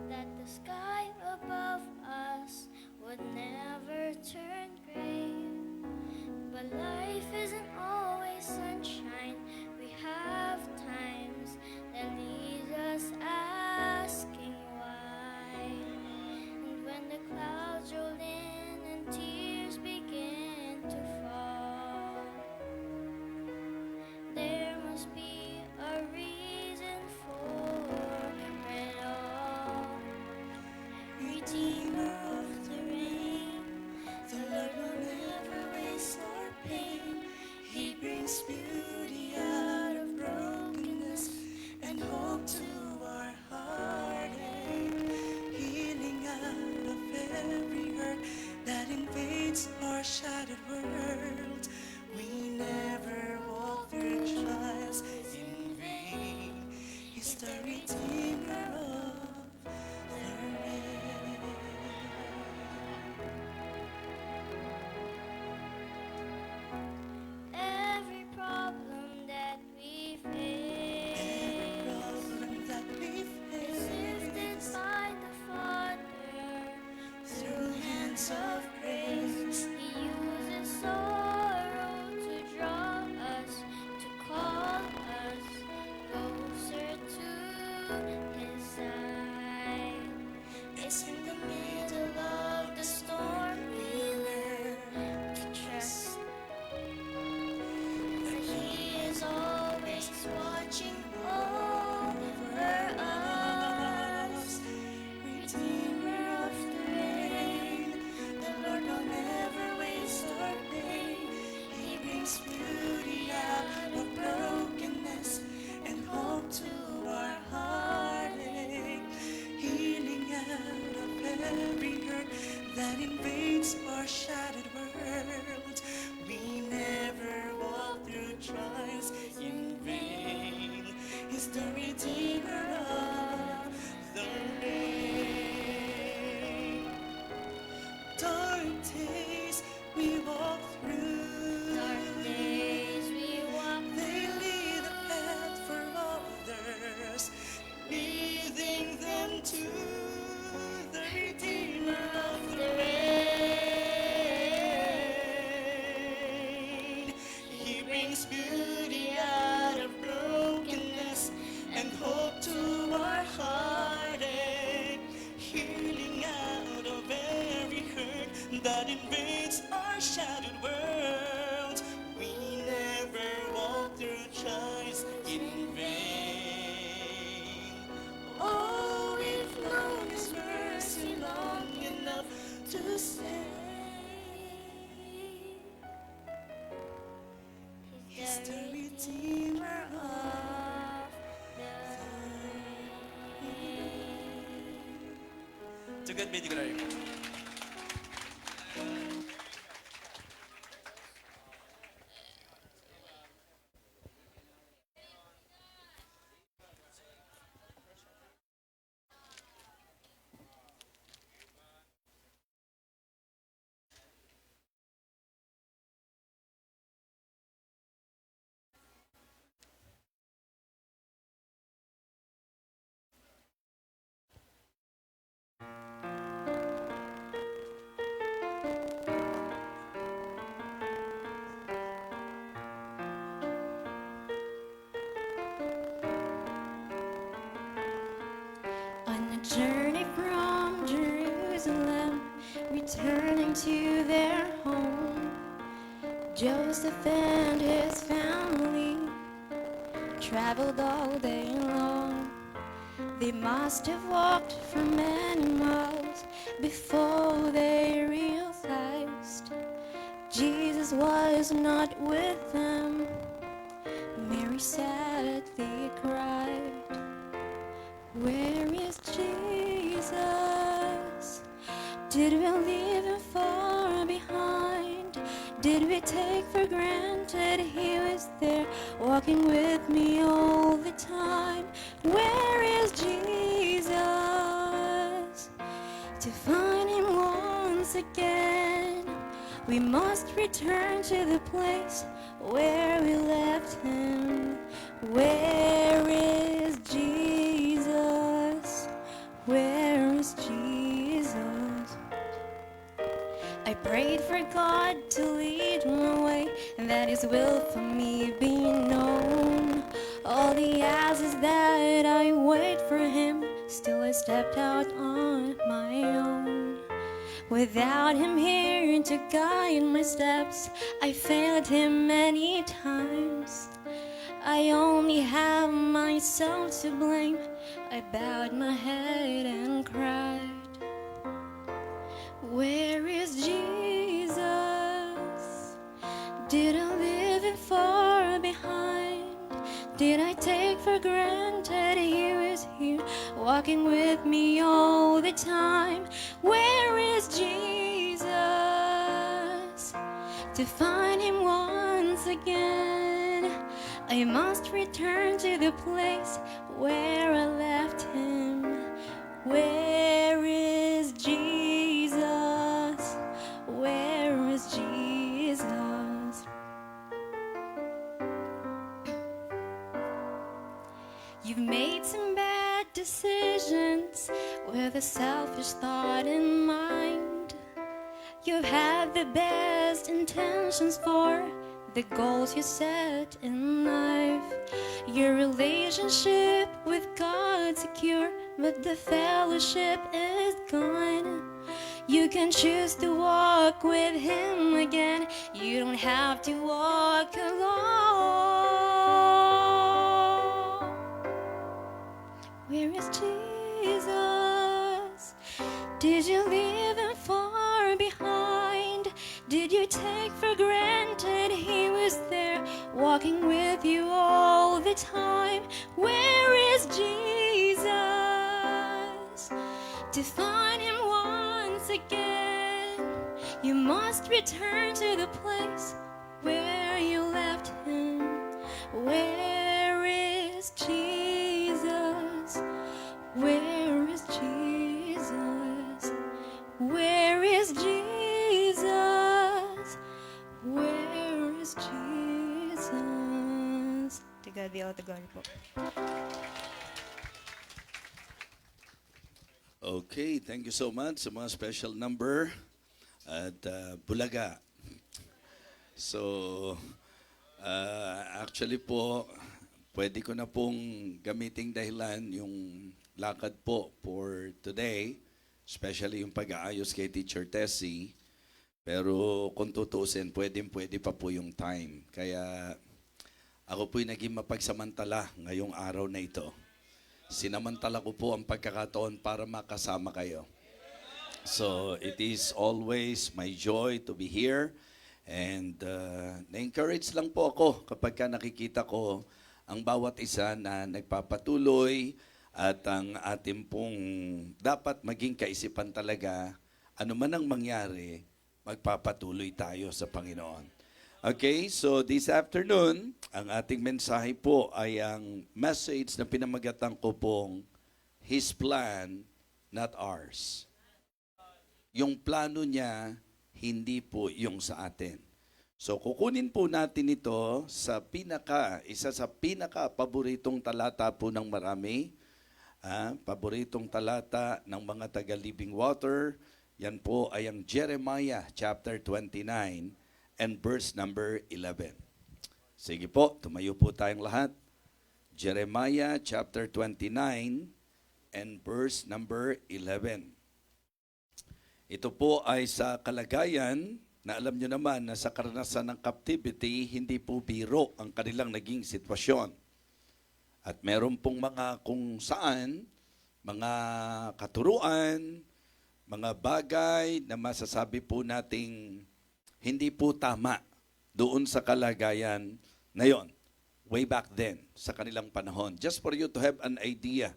That the sky above us would never turn gray. But life isn't always sunshine. We have times that leave us asking why. And when the clouds roll in and tears begin to fall, there must be a reason for it all. Redeemer of the rain, the Lord will never waste our pain. He brings beauty out of brokenness and hope to our heartache. Healing out of every hurt that invades our shattered world. We never walk through trials in vain. He's the Redeemer of the rain. Every problem that we face is lifted by the Father through hands of grace. He uses sorrow to draw us, to call us closer to His side. It's in the middle of the storm we learn to trust that He is always watching over us. Redeemer of the rain, the Lord will never waste our pain. He brings beauty out of brokenness and hope to our heartache. Healing out of every hurt that invades our shattered world. We never walk through trials in vain. He's the Redeemer of the rain. Dark days we walk through. Dark days we walk through. They lead the path for others, leading them to the Redeemer of the rain. He brings beauty out of brokenness and hope to our heartache. Healing out of every hurt that invades our shattered world. We never walk through trials in vain. Oh, we've known His mercy long enough to say He's the Redeemer of the rain. To God be the glory. returning to their home. Joseph and his family traveled all day long. They must have walked for many miles before they realized Jesus was not with them. Mary sadly cried, "Where is Jesus? Did we leave him far behind? Did we take for granted he was there, walking with me all the time? Where is Jesus? To find him once again, we must return to the place where we left him. Where is Jesus? Where is Jesus? I prayed for God to lead my way, and that his will for me be known. All he asks is that I wait for him, still I stepped out on my own. Without him here to guide my steps, I failed him many times. I only have myself to blame. I bowed my head and cried, "Where is Jesus? Did I leave him far behind? Did I take for granted he was here, walking with me all the time? Where is Jesus? To find him once again, I must return to the place where I left him. Where is Jesus? Where is Jesus?" You've made some bad decisions with a selfish thought in mind. You've had the best intentions for the goals you set in life. Your relationship with God's secure, but the fellowship is gone. You can choose to walk with him again. You don't have to walk alone. Where is Jesus? Did you leave him far behind? Did you take for granted he was there, walking with you all the time? Where is Jesus? To find him once again, you must return to the place where you left him. Where is Jesus? Where is Jesus? Where is Jesus? Where is Jesus? To God be all the glory po. Okay, thank you so much sa mga special number at Bulaga. So, actually po, pwede ko na pong gamiting dahilan yung lakad po for today, especially yung pag-aayos kay Teacher Tessie. Pero kung tutuusin, pwede pa po yung time. Kaya ako po'y naging mapagsamantala ngayong araw na ito. Sinamantala ko po ang pagkakataon para makasama kayo. So, it is always my joy to be here. And na-encourage lang po ako kapag nakikita ko ang bawat isa na nagpapatuloy at ang ating pong dapat maging kaisipan talaga, ano man ang mangyari, magpapatuloy tayo sa Panginoon. Okay, so this afternoon, ang ating mensahe po ay ang message na pinamagatan ko pong His Plan, Not Ours. Yung plano niya, hindi po yung sa atin. So kukunin po natin ito sa isa sa pinaka-paboritong talata po ng marami. Paboritong talata ng mga taga-Living Water. Yan po ay ang Jeremiah chapter 29 and verse number 11. Sige po, tumayo po tayong lahat. Jeremiah chapter 29 and verse number 11. Ito po ay sa kalagayan na alam nyo naman na sa karanasan ng captivity, hindi po biro ang kanilang naging sitwasyon. At meron pong mga kung saan, mga katuruan, mga bagay na masasabi po nating hindi po tama doon sa kalagayan na yon, way back then, sa kanilang panahon. Just for you to have an idea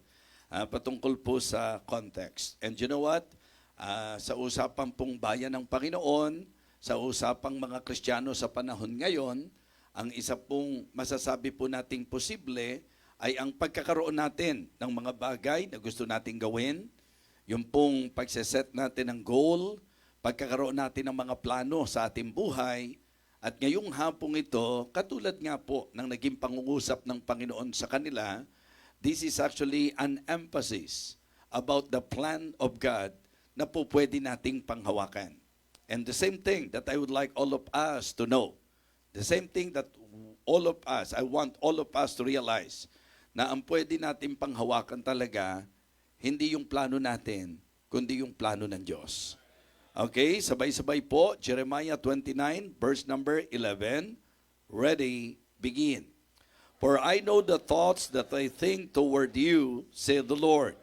patungkol po sa context. And you know what? Sa usapang pong bayan ng Panginoon, sa usapang mga Kristiyano sa panahon ngayon, ang isa pong masasabi po nating posible ay ang pagkakaroon natin ng mga bagay na gusto nating gawin, yung pong pagseset natin ng goal, pagkakaroon natin ng mga plano sa ating buhay, at ngayong hapong ito, katulad nga po ng naging pangungusap ng Panginoon sa kanila, this is actually an emphasis about the plan of God na po pwede nating panghawakan. And the same thing that I would like all of us to know, the same thing that I want all of us to realize, na ang pwede nating panghawakan talaga, hindi yung plano natin, kundi yung plano ng Diyos. Okay, sabay-sabay po, Jeremiah 29, verse number 11. Ready, begin. For I know the thoughts that I think toward you, said the Lord,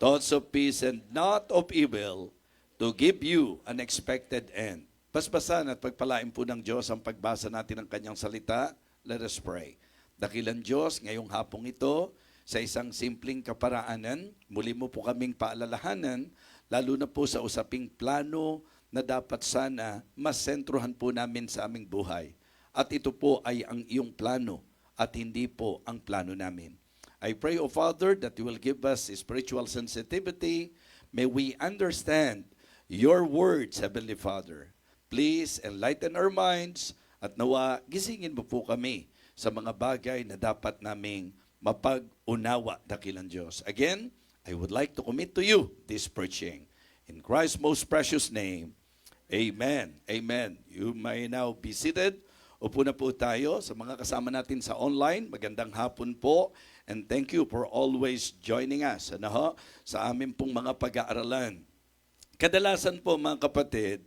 thoughts of peace and not of evil, to give you an expected end. Basbasan at pagpalain po ng Diyos ang pagbasa natin ng kanyang salita. Let us pray. Dakilang Diyos, ngayong hapong ito, sa isang simpleng kaparaanan, muli mo po kaming paalalahanan, lalo na po sa usaping plano na dapat sana mas sentruhan po namin sa aming buhay. At ito po ay ang iyong plano at hindi po ang plano namin. I pray, O Father, that you will give us spiritual sensitivity. May we understand your words, Heavenly Father. Please enlighten our minds at nawa gisingin mo po kami sa mga bagay na dapat naming mapag-unawa, dakilang Diyos. Again, I would like to commit to you this preaching. In Christ's most precious name, amen. Amen. You may now be seated. Upo na po tayo sa mga kasama natin sa online. Magandang hapon po. And thank you for always joining us sa amin pong mga pag-aaralan. Kadalasan po mga kapatid,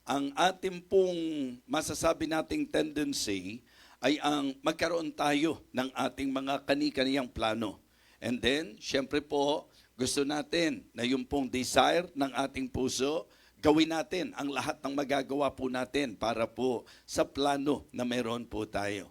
ang ating pong masasabi nating tendency ay ang magkaroon tayo ng ating mga kani-kaniyang plano. And then, syempre po, gusto natin na yung pong desire ng ating puso, gawin natin ang lahat ng magagawa po natin para po sa plano na meron po tayo.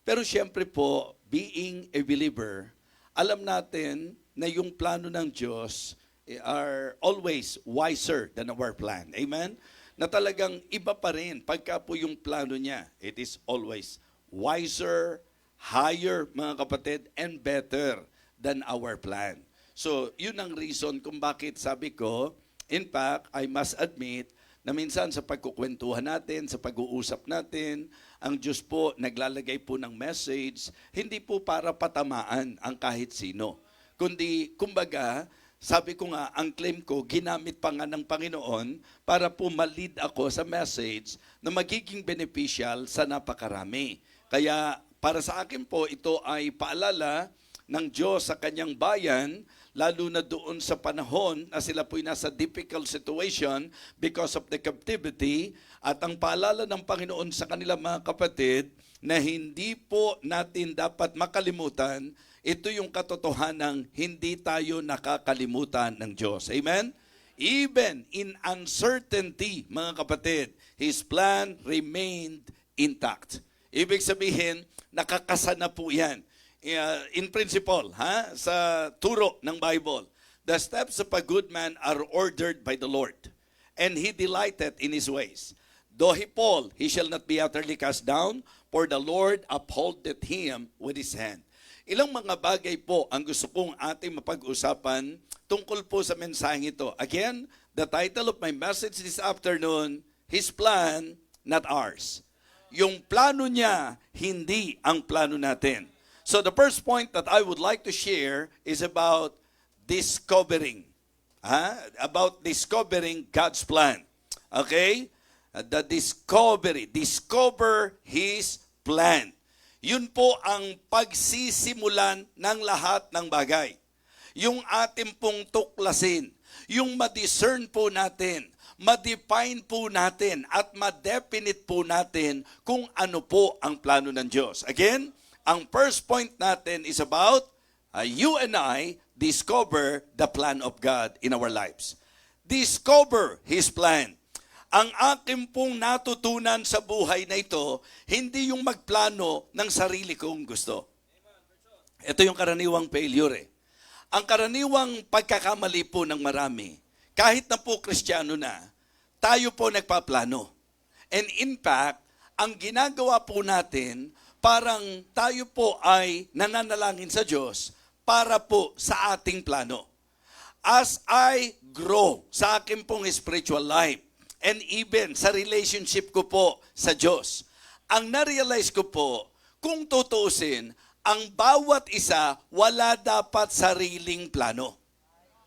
Pero syempre po, being a believer, alam natin na yung plano ng Diyos are always wiser than our plan. Amen? Na talagang iba pa rin pagka po yung plano niya. It is always wiser, higher, mga kapatid, and better than our plan. So, yun ang reason kung bakit sabi ko, in fact, I must admit na minsan sa pagkukwentuhan natin, sa pag-uusap natin, ang Diyos po naglalagay po ng message, hindi po para patamaan ang kahit sino. Kundi, kumbaga, sabi ko nga, ang claim ko, ginamit pa nga ng Panginoon para po ma-lead ako sa message na magiging beneficial sa napakarami. Kaya para sa akin po, ito ay paalala ng Diyos sa kanyang bayan, lalo na doon sa panahon na sila po'y nasa difficult situation because of the captivity, at ang paalala ng Panginoon sa kanilang mga kapatid na hindi po natin dapat makalimutan, ito yung katotohanan, hindi tayo nakakalimutan ng Diyos. Amen? Even in uncertainty, mga kapatid, His plan remained intact. Ibig sabihin, nakakasana po yan. In principle, sa turo ng Bible, the steps of a good man are ordered by the Lord, and He delighted in His ways. Though he fall, he shall not be utterly cast down, for the Lord upholdeth him with His hand. Ilang mga bagay po ang gusto kong ating mapag-usapan tungkol po sa mensaheng ito. Again, the title of my message this afternoon, His Plan, Not Ours. Yung plano niya, hindi ang plano natin. So the first point that I would like to share is about discovering. About discovering God's plan. Okay? The discover His plan. Yun po ang pagsisimulan ng lahat ng bagay. Yung ating pong tuklasin, yung ma-discern po natin, ma-define po natin at ma-definite po natin kung ano po ang plano ng Diyos. Again, ang first point natin is about you and I discover the plan of God in our lives. Discover His plan. Ang akin pong natutunan sa buhay na ito, hindi yung magplano ng sarili kong gusto. Ito yung karaniwang failure. Ang karaniwang pagkakamali po ng marami, kahit na po Kristiyano na, tayo po nagpaplano. And in fact, ang ginagawa po natin, parang tayo po ay nananalangin sa Diyos para po sa ating plano. As I grow sa akin pong spiritual life, and even sa relationship ko po sa Diyos, ang na-realize ko po, kung tutuusin, ang bawat isa wala dapat sariling plano.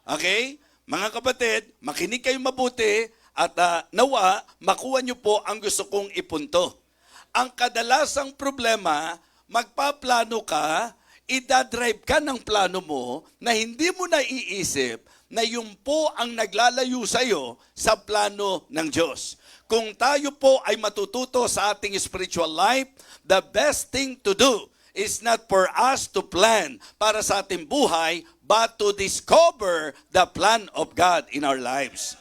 Okay? Mga kapatid, makinig kayo mabuti at nawa, makuha nyo po ang gusto kong ipunto. Ang kadalasang problema, magpaplano ka, idadrive ka ng plano mo na hindi mo naiisip na yun po ang naglalayo sa iyo sa plano ng Diyos. Kung tayo po ay matututo sa ating spiritual life, the best thing to do is not for us to plan para sa ating buhay, but to discover the plan of God in our lives.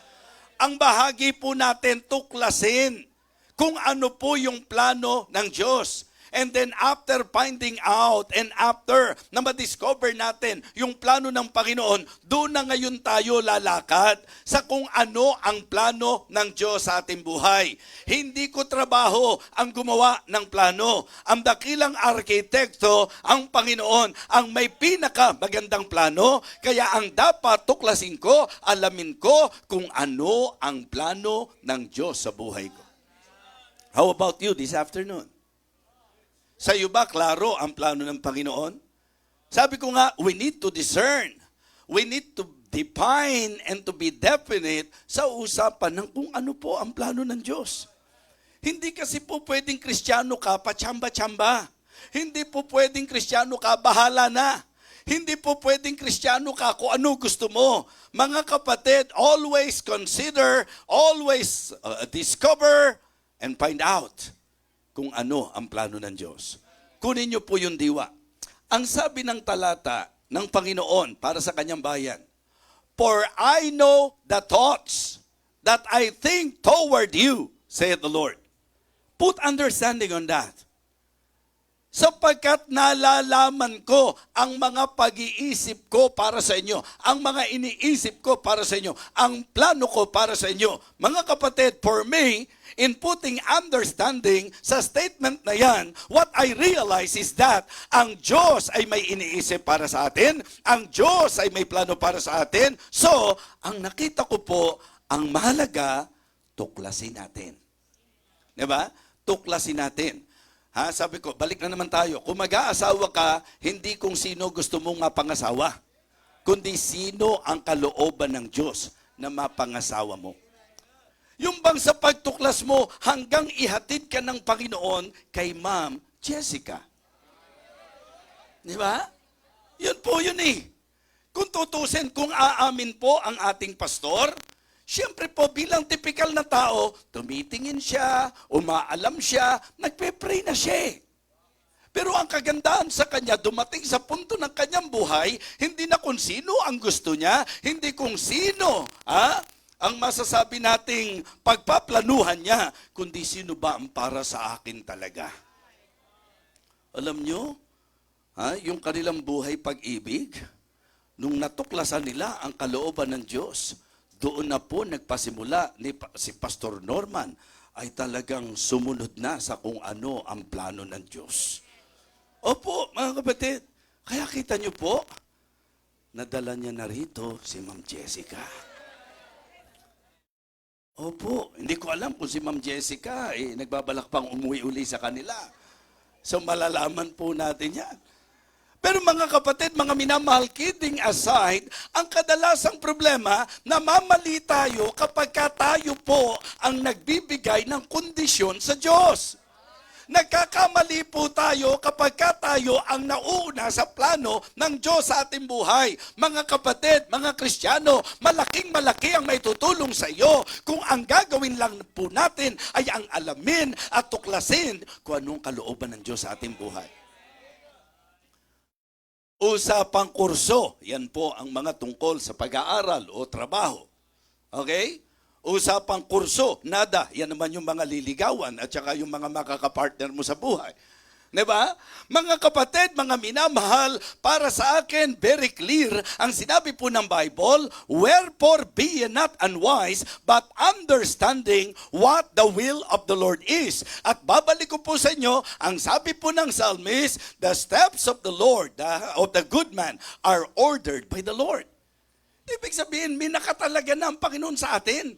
Ang bahagi po natin tuklasin kung ano po yung plano ng Diyos. And then after finding out and after na ma-discover natin yung plano ng Panginoon, doon na ngayon tayo lalakad sa kung ano ang plano ng Diyos sa ating buhay. Hindi ko trabaho ang gumawa ng plano. Ang dakilang arkitekto, ang Panginoon, ang may pinaka magandang plano. Kaya ang dapat tuklasin ko, alamin ko kung ano ang plano ng Diyos sa buhay ko. How about you this afternoon? Sa iyo ba, klaro ang plano ng Panginoon? Sabi ko nga, we need to discern. We need to define and to be definite sa usapan ng kung ano po ang plano ng Diyos. Hindi kasi po pwedeng Kristiyano ka, pachamba-chamba. Hindi po pwedeng Kristiyano ka, bahala na. Hindi po pwedeng Kristiyano ka kung ano gusto mo. Mga kapatid, always consider, always discover, and find out kung ano ang plano ng Diyos. Kunin niyo po yung diwa. Ang sabi ng talata ng Panginoon para sa kanyang bayan, "For I know the thoughts that I think toward you, saith the Lord." Put understanding on that. Sapagkat nalalaman ko ang mga pag-iisip ko para sa inyo, ang mga iniisip ko para sa inyo, ang plano ko para sa inyo. Mga kapatid, for me, in putting understanding sa statement na yan, what I realize is that ang Diyos ay may iniisip para sa atin, ang Diyos ay may plano para sa atin. So, ang nakita ko po, ang mahalaga, tuklasin natin. Diba? Tuklasin natin. Sabi ko, balik na naman tayo. Kung mag-aasawa ka, hindi kung sino gusto mong mapangasawa, kundi sino ang kalooban ng Diyos na mapangasawa mo. Yung bang sa pagtuklas mo hanggang ihatid ka ng Panginoon kay Ma'am Jessica. Di ba? Yun po yun eh. Kung tutusin, kung aamin po ang ating pastor, siyempre po bilang typical na tao, tumitingin siya, umaalam siya, nagpe-pray na siya. Pero ang kagandahan sa kanya, dumating sa punto ng kanyang buhay, hindi na kung sino ang gusto niya, hindi kung sino ang masasabi nating pagpaplanuhan niya, kundi sino ba ang para sa akin talaga. Alam nyo, yung kanilang buhay pag-ibig, nung natuklasan nila ang kalooban ng Diyos, doon na po nagpasimula si Pastor Norman ay talagang sumunod na sa kung ano ang plano ng Diyos. Opo, mga kapatid, kaya kita nyo po, nadala niya na rito si Ma'am Jessica. Opo, hindi ko alam kung si Ma'am Jessica nagbabalak pang umuwi uli sa kanila. So malalaman po natin yan. Pero mga kapatid, mga minamahal, kidding aside, ang kadalasang problema, namamali tayo kapag tayo po ang nagbibigay ng kondisyon sa Diyos. Nagkakamali po tayo kapag tayo ang nauna sa plano ng Diyos sa ating buhay. Mga kapatid, mga Kristiyano, malaking-malaki ang may tutulong sa iyo kung ang gagawin lang po natin ay ang alamin at tuklasin kung anong kalooban ng Diyos sa ating buhay. Usapang kurso, yan po ang mga tungkol sa pag-aaral o trabaho. Okay? Usapang kurso, nada, yan naman yung mga liligawan at saka yung mga makakapartner mo sa buhay. Diba? Mga kapatid, mga minamahal, para sa akin, very clear, ang sinabi po ng Bible, wherefore be ye not unwise, but understanding what the will of the Lord is. At babalik ko po sa inyo, ang sabi po ng psalmist, the steps of the Lord, of the good man, are ordered by the Lord. Ibig sabihin, may nakatalaga na ang Panginoon sa atin.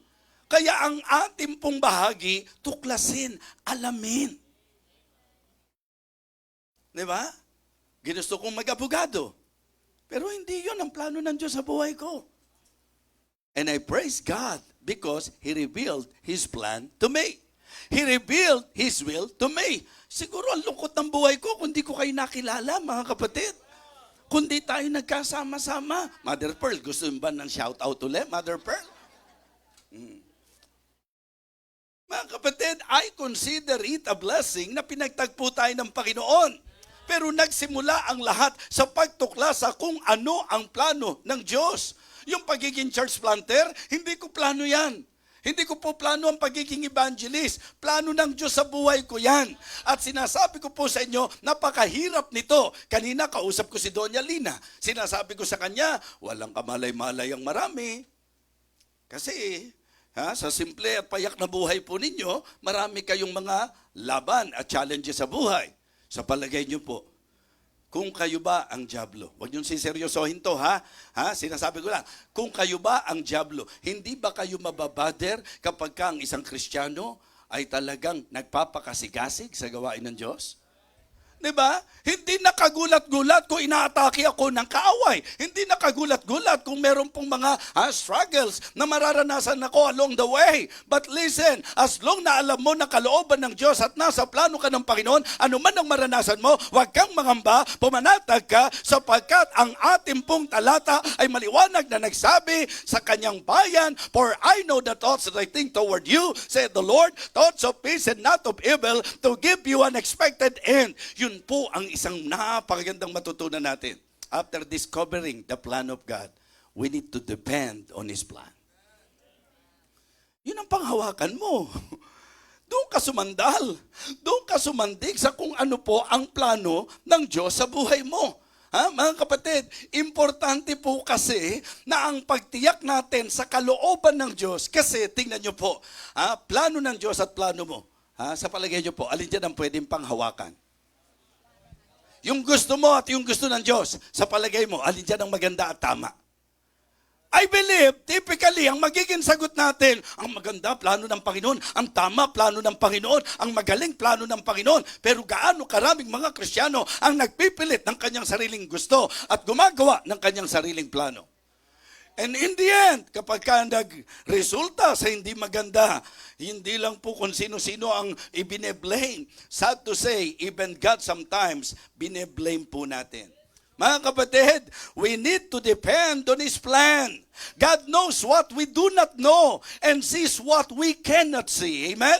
Kaya ang ating pong bahagi, tuklasin, alamin. Diba? Ginusto kong mag-abogado. Pero hindi yon ang plano ng Diyos sa buhay ko. And I praise God because He revealed His plan to me. He revealed His will to me. Siguro ang lungkot ng buhay ko kung di ko kayo nakilala, mga kapatid. Kundi tayo nagkasama-sama. Mother Pearl, gusto mo ba ng shout out ulit, Mother Pearl? Mga kapatid, I consider it a blessing na pinagtagpo tayo ng Panginoon. Pero nagsimula ang lahat sa pagtukla sa kung ano ang plano ng Diyos. Yung pagiging church planter, hindi ko plano yan. Hindi ko po plano ang pagiging evangelist. Plano ng Diyos sa buhay ko yan. At sinasabi ko po sa inyo, napakahirap nito. Kanina kausap ko si Doña Lina. Sinasabi ko sa kanya, walang kamalay-malay ang marami. Kasi sa simple at payak na buhay po ninyo, marami kayong mga laban at challenges sa buhay. Sa palagay nyo po, kung kayo ba ang dyablo, huwag nyo siseryosohin to ha? Sinasabi ko lang, kung kayo ba ang dyablo, hindi ba kayo mababader kapag ka ang isang Kristiyano ay talagang nagpapakasigasig sa gawain ng Diyos? Diba? Hindi nakagulat-gulat kung inaatake ako ng kaaway. Hindi nakagulat-gulat kung meron pong mga struggles na mararanasan ako along the way. But listen, as long na alam mo na kalooban ng Diyos at nasa plano ka ng Panginoon, ano man ang maranasan mo, huwag kang mangamba, pumanatag ka, sapagkat ang ating pong talata ay maliwanag na nagsabi sa kanyang bayan, for I know the thoughts that I think toward you, said the Lord, thoughts of peace and not of evil, to give you an expected end. Yun po ang isang napakagandang matutunan natin. After discovering the plan of God, we need to depend on His plan. Yun ang panghawakan mo. Doon ka sumandal. Doon ka sumandig sa kung ano po ang plano ng Diyos sa buhay mo. Mga kapatid, importante po kasi na ang pagtiyak natin sa kalooban ng Diyos, kasi tingnan nyo po, plano ng Diyos at plano mo, sa palagay nyo po, alin dyan ang pwedeng panghawakan? Yung gusto mo at yung gusto ng Diyos, sa palagay mo, alin dyan ang maganda at tama? I believe, typically, ang magiging sagot natin, ang maganda, plano ng Panginoon, ang tama, plano ng Panginoon, ang magaling, plano ng Panginoon. Pero gaano karaming mga Kristiyano ang nagpipilit ng kanyang sariling gusto at gumagawa ng kanyang sariling plano? And in the end, kapag ka nagresulta sa hindi maganda, hindi lang po kung sino-sino ang ibine-blame. Sad to say, even God sometimes bine-blame po natin. Mga kapatid, we need to depend on His plan. God knows what we do not know and sees what we cannot see. Amen?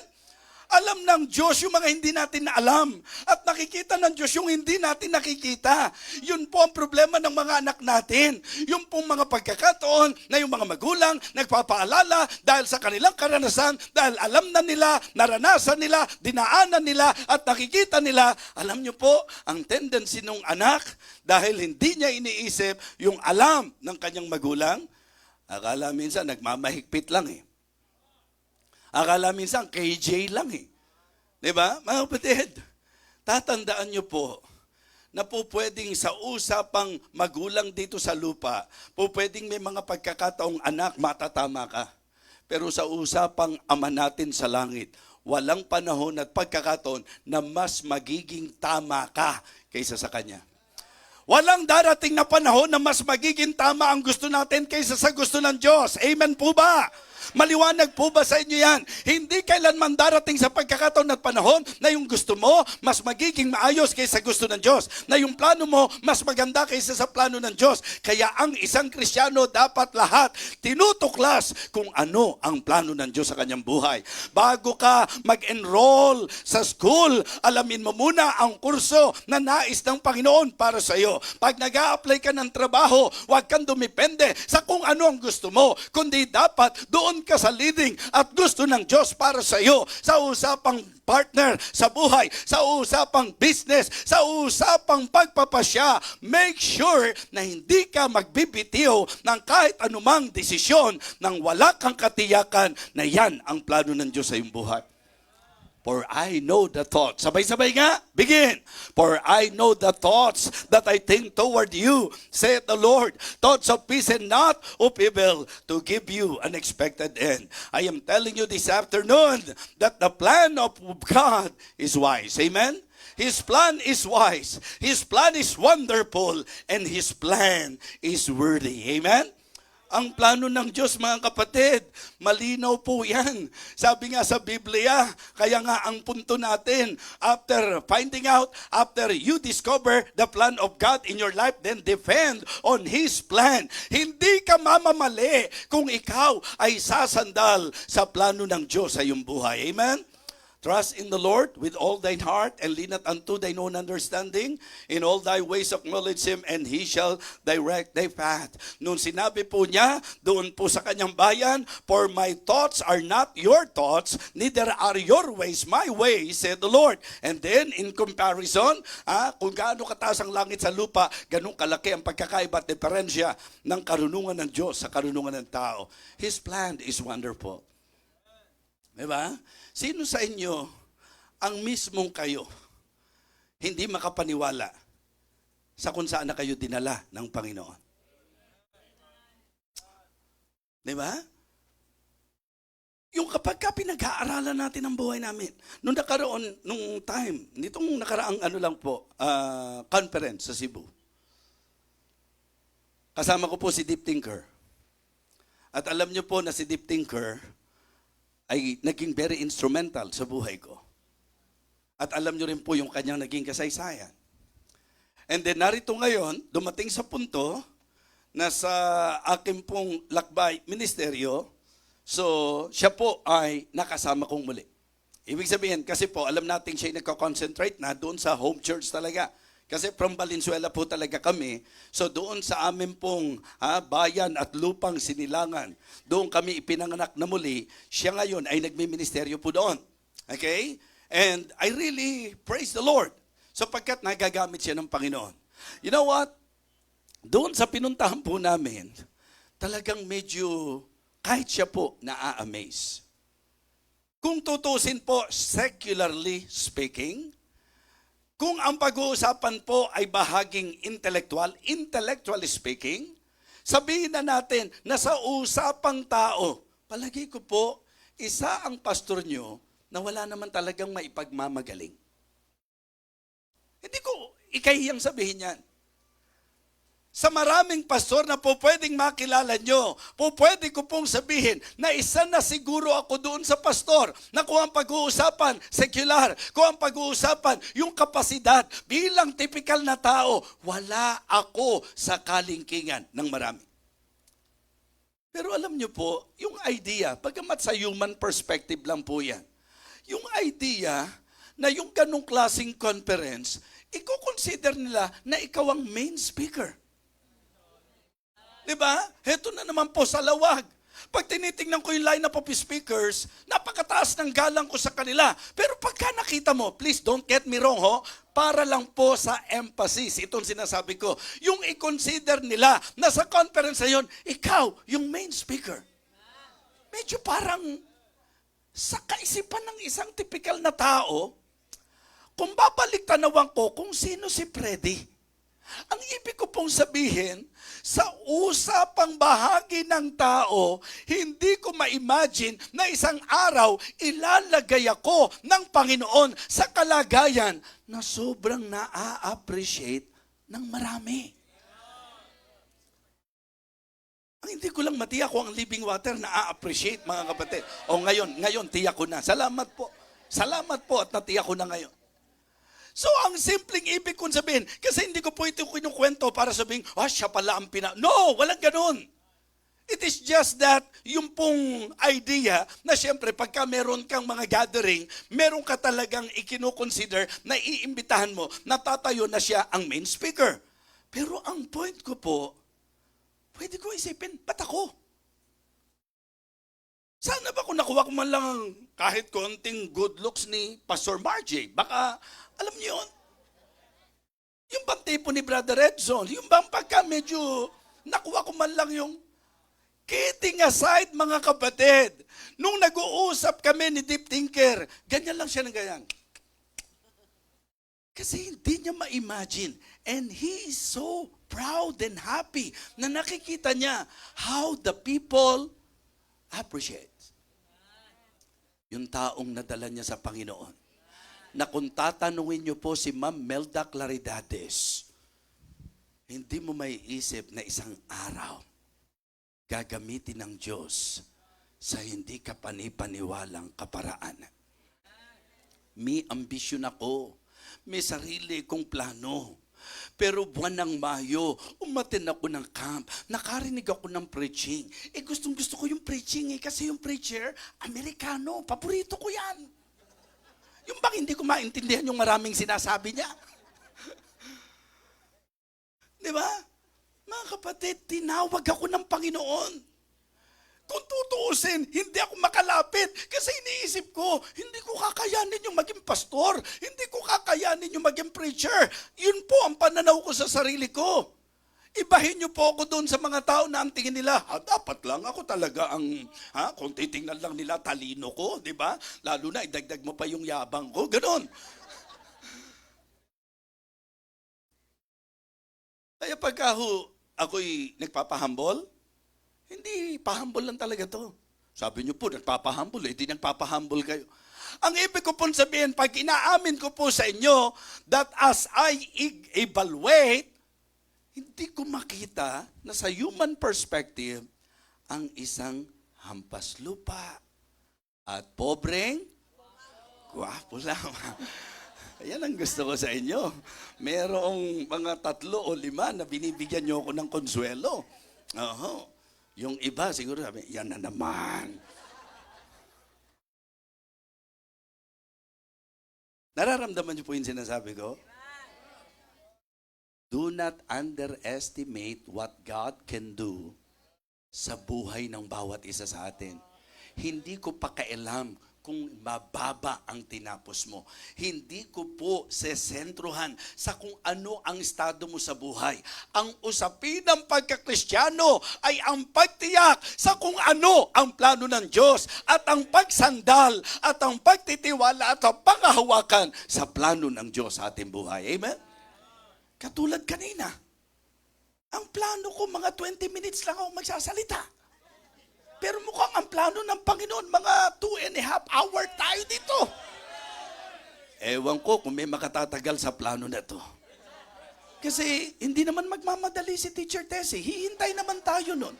Alam ng Diyos yung mga hindi natin alam. At nakikita ng Diyos yung hindi natin nakikita. Yun po ang problema ng mga anak natin. Yung pong mga pagkakataon na yung mga magulang nagpapaalala dahil sa kanilang karanasan, dahil alam na nila, naranasan nila, dinaanan nila, at nakikita nila. Alam niyo po, ang tendency ng anak, dahil hindi niya iniisip yung alam ng kanyang magulang, akala minsan nagmamahigpit lang eh. Akala minsan KJ lang eh. Diba? Mga kapatid, tatandaan nyo po na po pwedeng sa usapang magulang dito sa lupa, po pwedeng may mga pagkakataong anak, matatama ka. Pero sa usapang ama natin sa langit, walang panahon at pagkakataon na mas magiging tama ka kaysa sa Kanya. Walang darating na panahon na mas magiging tama ang gusto natin kaysa sa gusto ng Diyos. Amen po ba? Maliwanag po ba sa inyo yan? Hindi kailanman darating sa pagkakataon at panahon na yung gusto mo mas magiging maayos kaysa gusto ng Diyos. Na yung plano mo mas maganda kaysa sa plano ng Diyos. Kaya ang isang Kristiyano dapat lahat tinutuklas kung ano ang plano ng Diyos sa kanyang buhay. Bago ka mag-enroll sa school, alamin mo muna ang kurso na nais ng Panginoon para sa iyo. Pag nag-a-apply ka ng trabaho, huwag kang dumipende sa kung ano ang gusto mo, kundi dapat doon ka sa leading at gusto ng Diyos para sa iyo. Sa usapang partner sa buhay, sa usapang business, sa usapang pagpapasya, make sure na hindi ka magbibitiw ng kahit anumang desisyon nang wala kang katiyakan na yan ang plano ng Diyos sa iyong buhay. For I know the thoughts. Sabay-sabay nga. Begin. For I know the thoughts that I think toward you, saith the Lord. Thoughts of peace and not of evil, to give you an expected end. I am telling you this afternoon that the plan of God is wise. Amen? His plan is wise. His plan is wonderful. And His plan is worthy. Amen? Ang plano ng Diyos, mga kapatid, malinaw po yan. Sabi nga sa Biblia, kaya nga ang punto natin, after finding out, after you discover the plan of God in your life, then defend on His plan. Hindi ka mamamali kung ikaw ay sasandal sa plano ng Diyos sa iyong buhay. Amen? Trust in the Lord with all thine heart, and lean not unto thine own understanding. In all thy ways acknowledge Him, and He shall direct thy path. Noon sinabi po niya, doon po sa kanyang bayan, for my thoughts are not your thoughts, neither are your ways my ways, said the Lord. And then, in comparison, kung gaano kataas ang langit sa lupa, ganun kalaki ang pagkakaiba at diferensya ng karunungan ng Diyos sa karunungan ng tao. His plan is wonderful. Diba? Sino sa inyo ang mismong kayo hindi makapaniwala sa kung saan na kayo dinala ng Panginoon? Diba? Yung kapag ka pinag-aaralan natin ang buhay namin, nung time, nitong nakaraang conference sa Cebu, kasama ko po si Deep Thinker. At alam niyo po na si Deep Thinker ay naging very instrumental sa buhay ko. At alam nyo rin po yung kanyang naging kasaysayan. And then narito ngayon, dumating sa punto na sa aking pong lakbay ministeryo, so siya po ay nakasama kong muli. Ibig sabihin, kasi po alam natin siya ay nagko-concentrate na doon sa home church talaga. Kasi from Valenzuela po talaga kami. So doon sa amin pong bayan at lupang Sinilangan, doon kami ipinanganak na muli, siya ngayon ay nagmi-ministeryo po doon. Okay? And I really praise the Lord sapagkat nagagamit siya ng Panginoon. You know what? Doon sa pinuntahan po namin, talagang medyo kahit siya po na-amaze. Kung tutusin po, secularly speaking, kung ang pag-uusapan po ay bahaging intellectually speaking, sabihin na natin na sa usapang tao, palagi ko po, isa ang pastor nyo na wala naman talagang maipagmamagaling. Hindi ko ikahiyang sabihin yan. Sa maraming pastor na po pwedeng makilala nyo, po pwede ko pong sabihin na isa na siguro ako doon sa pastor na kung ang pag-uusapan secular, kung ang pag-uusapan yung kapasidad bilang typical na tao, wala ako sa kalingkingan ng marami. Pero alam nyo po, yung idea, bagamat sa human perspective lang po yan, yung idea na yung ganong klaseng conference, i-consider nila na ikaw ang main speaker. Diba? Heto na naman po sa lawag. Pag tinitingnan ko yung lineup of speakers, napakataas ng galang ko sa kanila. Pero pagka nakita mo, please don't get me wrong para lang po sa emphasis, itong sinasabi ko, yung i-consider nila na sa conference na yun, ikaw, yung main speaker. Medyo parang sa kaisipan ng isang typical na tao, kung babalik tanawan ko kung sino si Freddy, ang ibig ko pong sabihin, sa usapang bahagi ng tao, hindi ko ma-imagine na isang araw ilalagay ako ng Panginoon sa kalagayan na sobrang na-appreciate ng marami. Ang hindi ko lang matiyak kung ang living water na-appreciate, mga kapatid. O ngayon, tiyak ko na. Salamat po. Salamat po at natiyak ko na ngayon. So, ang simpleng ibig kong sabihin, kasi hindi ko po ito kinukwento para sabihin, siya pala ang No, walang ganun. It is just that, yung pong idea na siyempre pagka meron kang mga gathering, meron ka talagang ikinukonsider na iimbitahan mo, natatayo na siya ang main speaker. Pero ang point ko po, pwede ko isipin, ba't ako? Sana ba kung nakuha ko man lang kahit konting good looks ni Pastor Margie? Baka, alam niyo yun? Yung bang tipo ni Brother Edson, yung bang pagka medyo nakuha ko man lang yung kidding aside, mga kapatid, nung nag-uusap kami ni Deep Thinker, ganyan lang siya ng ganyan. Kasi hindi niya ma-imagine. And he is so proud and happy na nakikita niya how the people appreciate. Yung taong nadala niya sa Panginoon. Na kung tatanungin niyo po si Ma'am Melda Claridades, hindi mo may isip na isang araw gagamitin ng Diyos sa hindi ka panipaniwalang kaparaan. May ambisyon ako. May sarili kong plano. Pero buwan ng Mayo, umattend ako ng camp. Nakarinig ako ng preaching. Gustong gusto ko yung preaching kasi yung preacher, Amerikano. Paborito ko yan. Yung bang hindi ko maintindihan yung maraming sinasabi niya. Di ba? Mga kapatid, tinawag ako ng Panginoon. Kung tutuusin, hindi ako makalapit. Kasi iniisip ko, hindi ko kakayanin yung maging pastor. Hindi ko kakayanin yung maging preacher. Yun po ang pananaw ko sa sarili ko. Ibahin niyo po ako doon sa mga tao na ang tingin nila, dapat lang ako talaga ang, kung titingnan lang nila, talino ko, di ba? Lalo na, idagdag mo pa yung yabang ko, ganon. Kaya pagka ako'y nagpapahambol, hindi, pahambol lang talaga to. Sabi niyo po, nagpapahambol, di nagpapahambol kayo. Ang ibig ko pong sabihin, pag inaamin ko po sa inyo, that as I evaluate, hindi ko makita na sa human perspective, ang isang hampas lupa at pobreng, gwapo lang. Ayan ang gusto ko sa inyo. Merong mga 3 o 5 na binibigyan nyo ako ng konsuelo. Yung iba siguro sabi, yan na naman. Nararamdaman niyo po yung sinasabi ko? Do not underestimate what God can do sa buhay ng bawat isa sa atin. Hindi ko pakialam kung mababa ang tinapos mo. Hindi ko po sesentruhan sa kung ano ang estado mo sa buhay. Ang usapin ng pagkakristyano ay ang pagtiyak sa kung ano ang plano ng Diyos at ang pagsandal at ang pagtitiwala at ang pangahawakan sa plano ng Diyos sa ating buhay. Amen? Katulad kanina, ang plano ko mga 20 minutes lang ako magsasalita. Pero mukhang ang plano ng Panginoon, mga 2.5 hour tayo dito. Ewan ko kung may makatatagal sa plano na to. Kasi hindi naman magmamadali si Teacher Tessie. Hihintay naman tayo nun.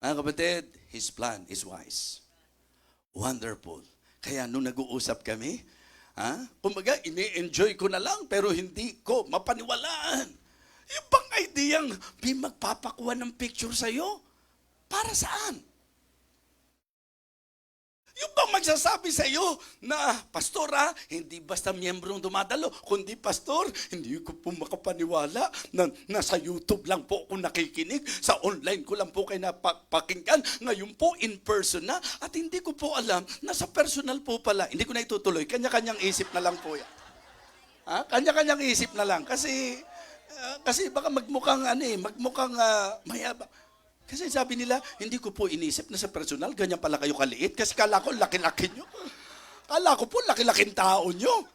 Mga kapatid, His plan is wise. Wonderful. Kaya nung nag-uusap kami, kumbaga, ini-enjoy ko na lang pero hindi ko mapaniwalaan. Yung bang ideyang may magpapakuha ng picture sa'yo? Para saan? Yung bang magsasabi sa'yo na, Pastor hindi basta miyembrong dumadalo, kundi Pastor, hindi ko po makapaniwala na nasa YouTube lang po ako nakikinig, sa online ko lang po kayo napakinggan, ngayon po in person na, at hindi ko po alam na sa personal po pala, hindi ko na itutuloy, kanya-kanyang isip na lang po yan. Kanya-kanyang isip na lang, kasi baka magmukhang mayabang. Kasi sabi nila, hindi ko po inisip na sa personal, ganyan pala kayo kaliit. Kasi kala ko laki-laki nyo. Kala ko po laki-laking tao nyo.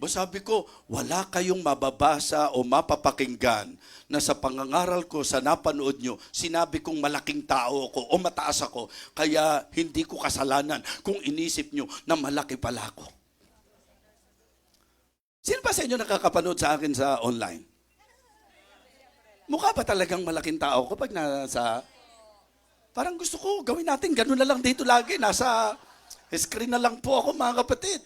Sabi ko, wala kayong mababasa o mapapakinggan na sa pangangaral ko, sa napanood nyo, sinabi kong malaking tao ako o mataas ako. Kaya hindi ko kasalanan kung inisip nyo na malaki pala ako. Sino ba sa inyo nakakapanood sa akin sa online? Mukha ba talagang malaking tao kapag nasa... Parang gusto ko gawin natin, ganun na lang dito lagi. Nasa screen na lang po ako, mga kapatid.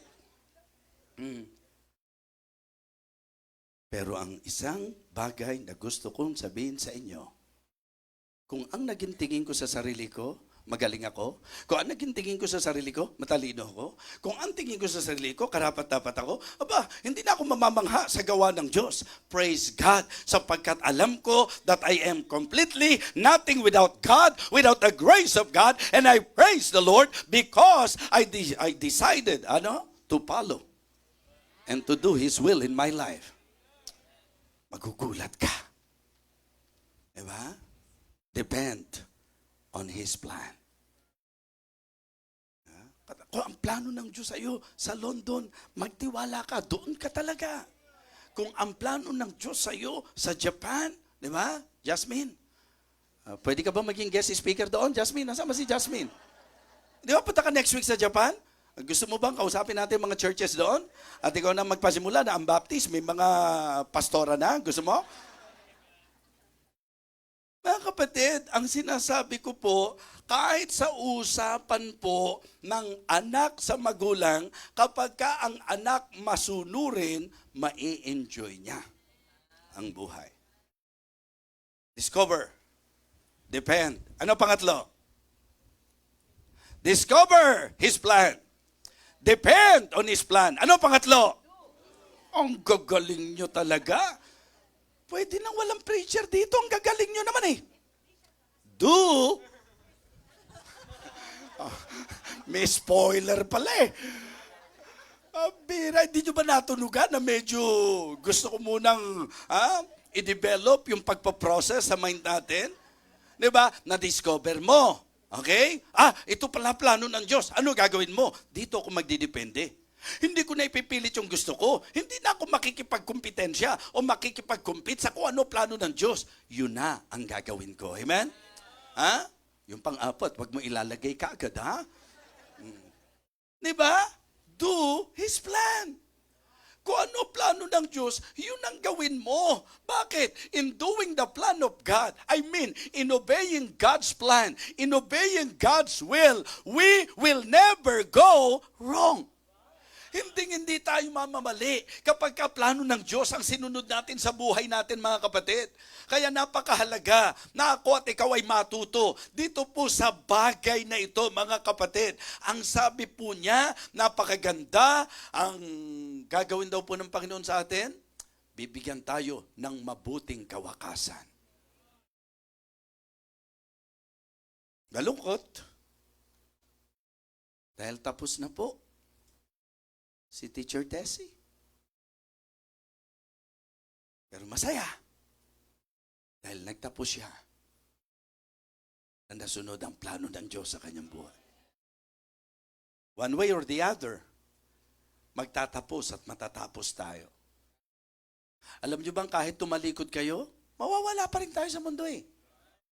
Pero ang isang bagay na gusto kong sabihin sa inyo, kung ang naging tingin ko sa sarili ko, magaling ako. Kung ang naging tingin ko sa sarili ko, matalino ako. Kung ang tingin ko sa sarili ko, karapat-dapat ako, aba, hindi na ako mamamangha sa gawa ng Diyos. Praise God, sapagkat alam ko that I am completely nothing without God, without the grace of God, and I praise the Lord because I decided, to follow and to do His will in my life. Magugulat ka. Diba? Depend on His plan. Kung ang plano ng Diyos sa iyo sa London, magtiwala ka, doon ka talaga. Kung ang plano ng Diyos sa iyo sa Japan, di ba? Jasmine, pwede ka ba maging guest speaker doon? Jasmine, nasaan ba si Jasmine? Di ba, punta ka next week sa Japan? Gusto mo bang kausapin natin mga churches doon? At ikaw na magpasimula na ang baptist, may mga pastora na. Gusto mo? Mga kapatid, ang sinasabi ko po, kahit sa usapan po ng anak sa magulang, kapag ka ang anak masunurin, mai-enjoy niya ang buhay. Discover. Depend. Ano pangatlo? Discover His plan. Depend on His plan. Ano pangatlo? Ang gagaling nyo talaga. Pwede nang walang preacher dito. Ang gagaling nyo naman eh. Do. May spoiler pala eh. Bira, hindi nyo ba natunugan na medyo gusto ko munang i-develop yung pagpaprocess sa mind natin? Diba? Na-discover mo. Okay? Ito pala plano ng Diyos. Ano gagawin mo? Dito ako magdidepende. Hindi ko na ipipilit yung gusto ko. Hindi na ako makikipagkumpetensya o makikipagkumpit sa kung ano plano ng Diyos. Yun na ang gagawin ko. Amen? Yung pang-apat, wag mo ilalagay ka agad, ha? Diba? Do His plan. Kung ano plano ng Diyos, yun ang gawin mo. Bakit? In doing the plan of God, in obeying God's plan, in obeying God's will, we will never go wrong. Hindi tayo mamamali kapag ka plano ng Diyos ang sinunod natin sa buhay natin, mga kapatid. Kaya napakahalaga na ako at ikaw ay matuto dito po sa bagay na ito, mga kapatid. Ang sabi po niya, napakaganda, ang gagawin daw po ng Panginoon sa atin, bibigyan tayo ng mabuting kawakasan. Malungkot. Dahil tapos na po si Teacher Tessie. Pero masaya. Dahil nagtapos siya na nasunod ang plano ng Diyos sa kanyang buhay. One way or the other, magtatapos at matatapos tayo. Alam niyo bang kahit tumalikod kayo, mawawala pa rin tayo sa mundo eh.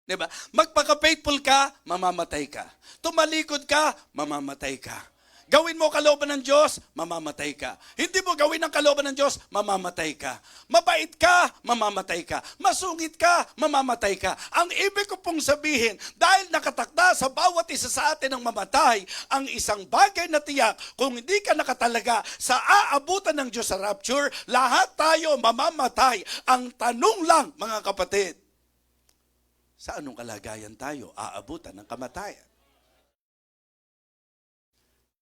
Diba? Magpaka-faithful ka, mamamatay ka. Tumalikod ka, mamamatay ka. Gawin mo kalooban ng Diyos, mamamatay ka. Hindi mo gawin ang kalooban ng Diyos, mamamatay ka. Mabait ka, mamamatay ka. Masungit ka, mamamatay ka. Ang ibig ko pong sabihin, dahil nakatakda sa bawat isa sa atin ang mamatay, ang isang bagay na tiyak, kung hindi ka nakatalaga sa aabutan ng Diyos sa rapture, lahat tayo mamamatay. Ang tanong lang, mga kapatid, sa anong kalagayan tayo aabutan ng kamatayan?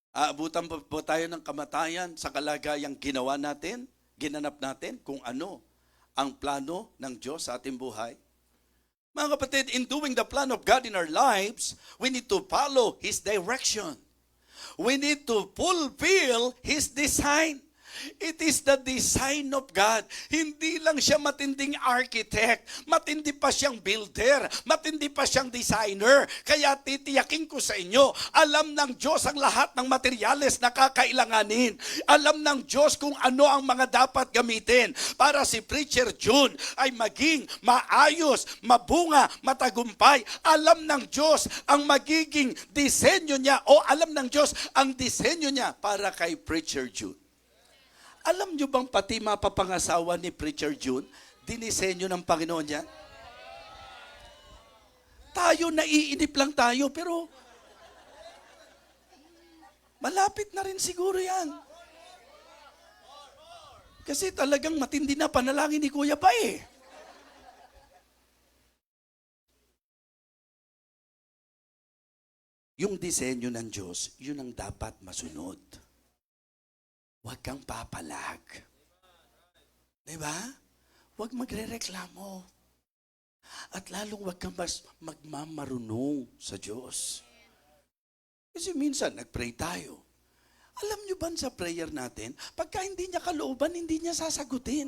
Aabutan po tayo ng kamatayan sa kalagayang ginawa natin, ginanap natin kung ano ang plano ng Diyos sa ating buhay. Mga kapatid, in doing the plan of God in our lives, we need to follow His direction. We need to fulfill His design. It is the design of God. Hindi lang siya matinding architect, matindi pa siyang builder, matindi pa siyang designer. Kaya titiyakin ko sa inyo, alam ng Diyos ang lahat ng materyales na kakailanganin. Alam ng Diyos kung ano ang mga dapat gamitin para si Preacher June ay maging maayos, mabunga, matagumpay. Alam ng Diyos ang magiging disenyo niya o alam ng Diyos ang disenyo niya para kay Preacher June. Alam nyo bang pati mapapangasawa ni Preacher June, dinisenyo ng Panginoon yan? Tayo, naiinip lang tayo, pero malapit na rin siguro yan. Kasi talagang matindi na panalangin ni Kuya pa eh. Yung disenyo ng Diyos, yun ang dapat masunod. Huwag kang papalag. Diba? Huwag magrereklamo. At lalong huwag kang mas magmamarunong sa Diyos. Kasi minsan, nag-pray tayo. Alam nyo ba sa prayer natin, pagka hindi niya kalooban, hindi niya sasagutin.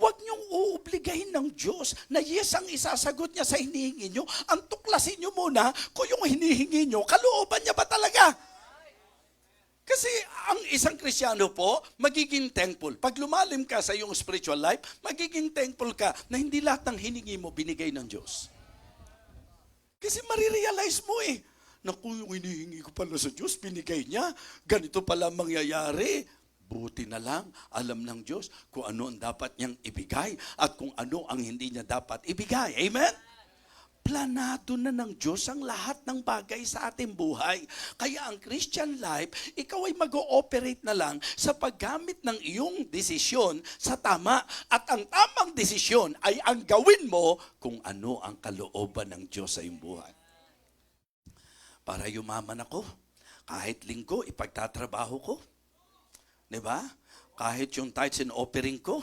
Huwag niyong uubligahin ng Diyos na yes ang isasagot niya sa hinihingi niyo. Ang tuklasin niyo muna kung yung hinihingi niyo, kalooban niya ba talaga? Kasi ang isang Kristiyano po, magiging thankful. Pag lumalim ka sa iyong spiritual life, magiging thankful ka na hindi lahat ng hiningi mo binigay ng Diyos. Kasi marirealize mo eh, naku, yung hinihingi ko pala sa Diyos, binigay niya. Ganito pala mangyayari. Buti na lang, alam ng Diyos kung ano ang dapat niyang ibigay at kung ano ang hindi niya dapat ibigay. Amen? Planado na ng Diyos ang lahat ng bagay sa ating buhay. Kaya ang Christian life, ikaw ay mag-ooperate na lang sa paggamit ng iyong desisyon sa tama. At ang tamang desisyon ay ang gawin mo kung ano ang kalooban ng Diyos sa iyong buhay. Para yumaman ako, kahit linggo, ipagtatrabaho ko. Diba? Kahit yung tithes and offering ko,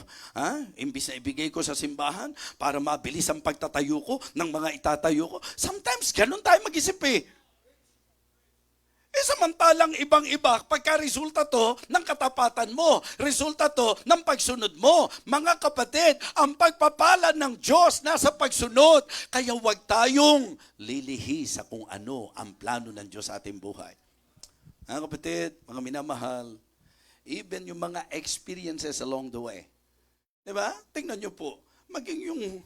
imbis na ibigay ko sa simbahan para mabilis ang pagtatayo ko ng mga itatayo ko. Sometimes, ganun tayo mag-isip eh. Samantalang ibang-iba, pagka resulta to ng katapatan mo, resulta to ng pagsunod mo. Mga kapatid, ang pagpapala ng Diyos nasa pagsunod. Kaya huwag tayong lilihi sa kung ano ang plano ng Diyos sa ating buhay. Mga kapatid, mga minamahal, even yung mga experiences along the way. Diba? Tingnan nyo po, maging yung,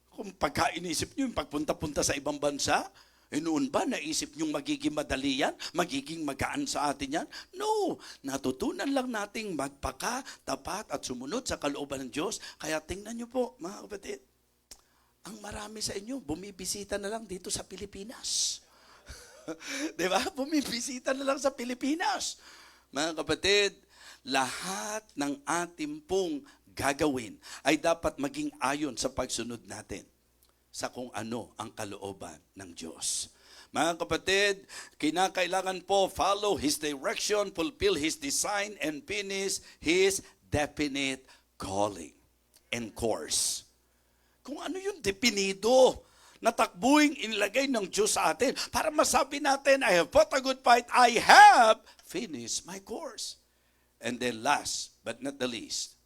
kung pagka-inisip nyo yung pagpunta-punta sa ibang bansa, noon ba naisip nyo magiging madali yan? Magiging magaan sa atin yan? No! Natutunan lang nating magpaka, tapat at sumunod sa kalooban ng Diyos. Kaya tingnan nyo po, mga kapatid, ang marami sa inyo, bumibisita na lang dito sa Pilipinas. Diba? Bumibisita na lang sa Pilipinas. Mga kapatid, lahat ng ating pong gagawin ay dapat maging ayon sa pagsunod natin sa kung ano ang kalooban ng Diyos. Mga kapatid, kinakailangan po follow His direction, fulfill His design, and finish His definite calling and course. Kung ano yung definido na takbuing inilagay ng Diyos sa atin para masabi natin, I have fought a good fight, I have finished my course. And then last but not the least,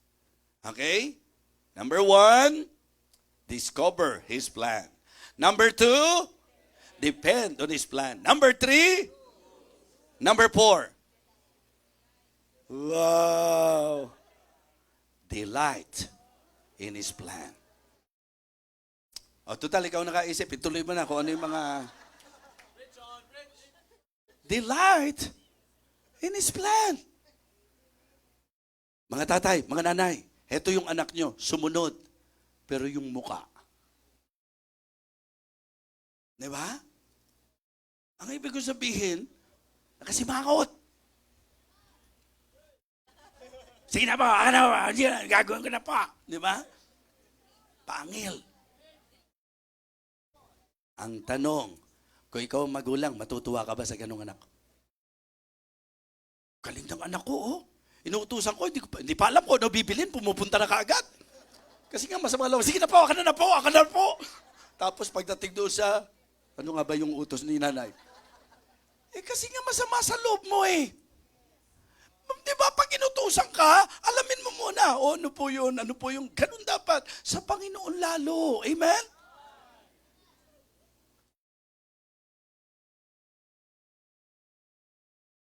okay? Number 1, discover His plan. Number 2, depend on His plan. Number 3, number 4, wow, delight in His plan. O, total, ikaw nakaisip, ituloy mo na kung ano yung mga delight in His plan. Mga tatay, mga nanay, eto yung anak nyo, sumunod, pero yung muka. Diba? Ang ibig ko sabihin, nakasimangot. Sige na po, gagawin ko na po. Diba? Pangil. Ang tanong, kung ikaw ang magulang, matutuwa ka ba sa ganung anak? Galing ng anak ko, oh. Inuutusan ko, hindi pa alam ko, ano bibilin, pumupunta na kaagad. Kasi nga masama lang, sige na po, akan na po. Tapos pagdating doon sa, ano nga ba yung utos ni nanay? Kasi nga masama sa loob mo eh. Di ba, pag inutusan ka, alamin mo muna, ano po yun, ganun dapat, sa Panginoon lalo. Amen?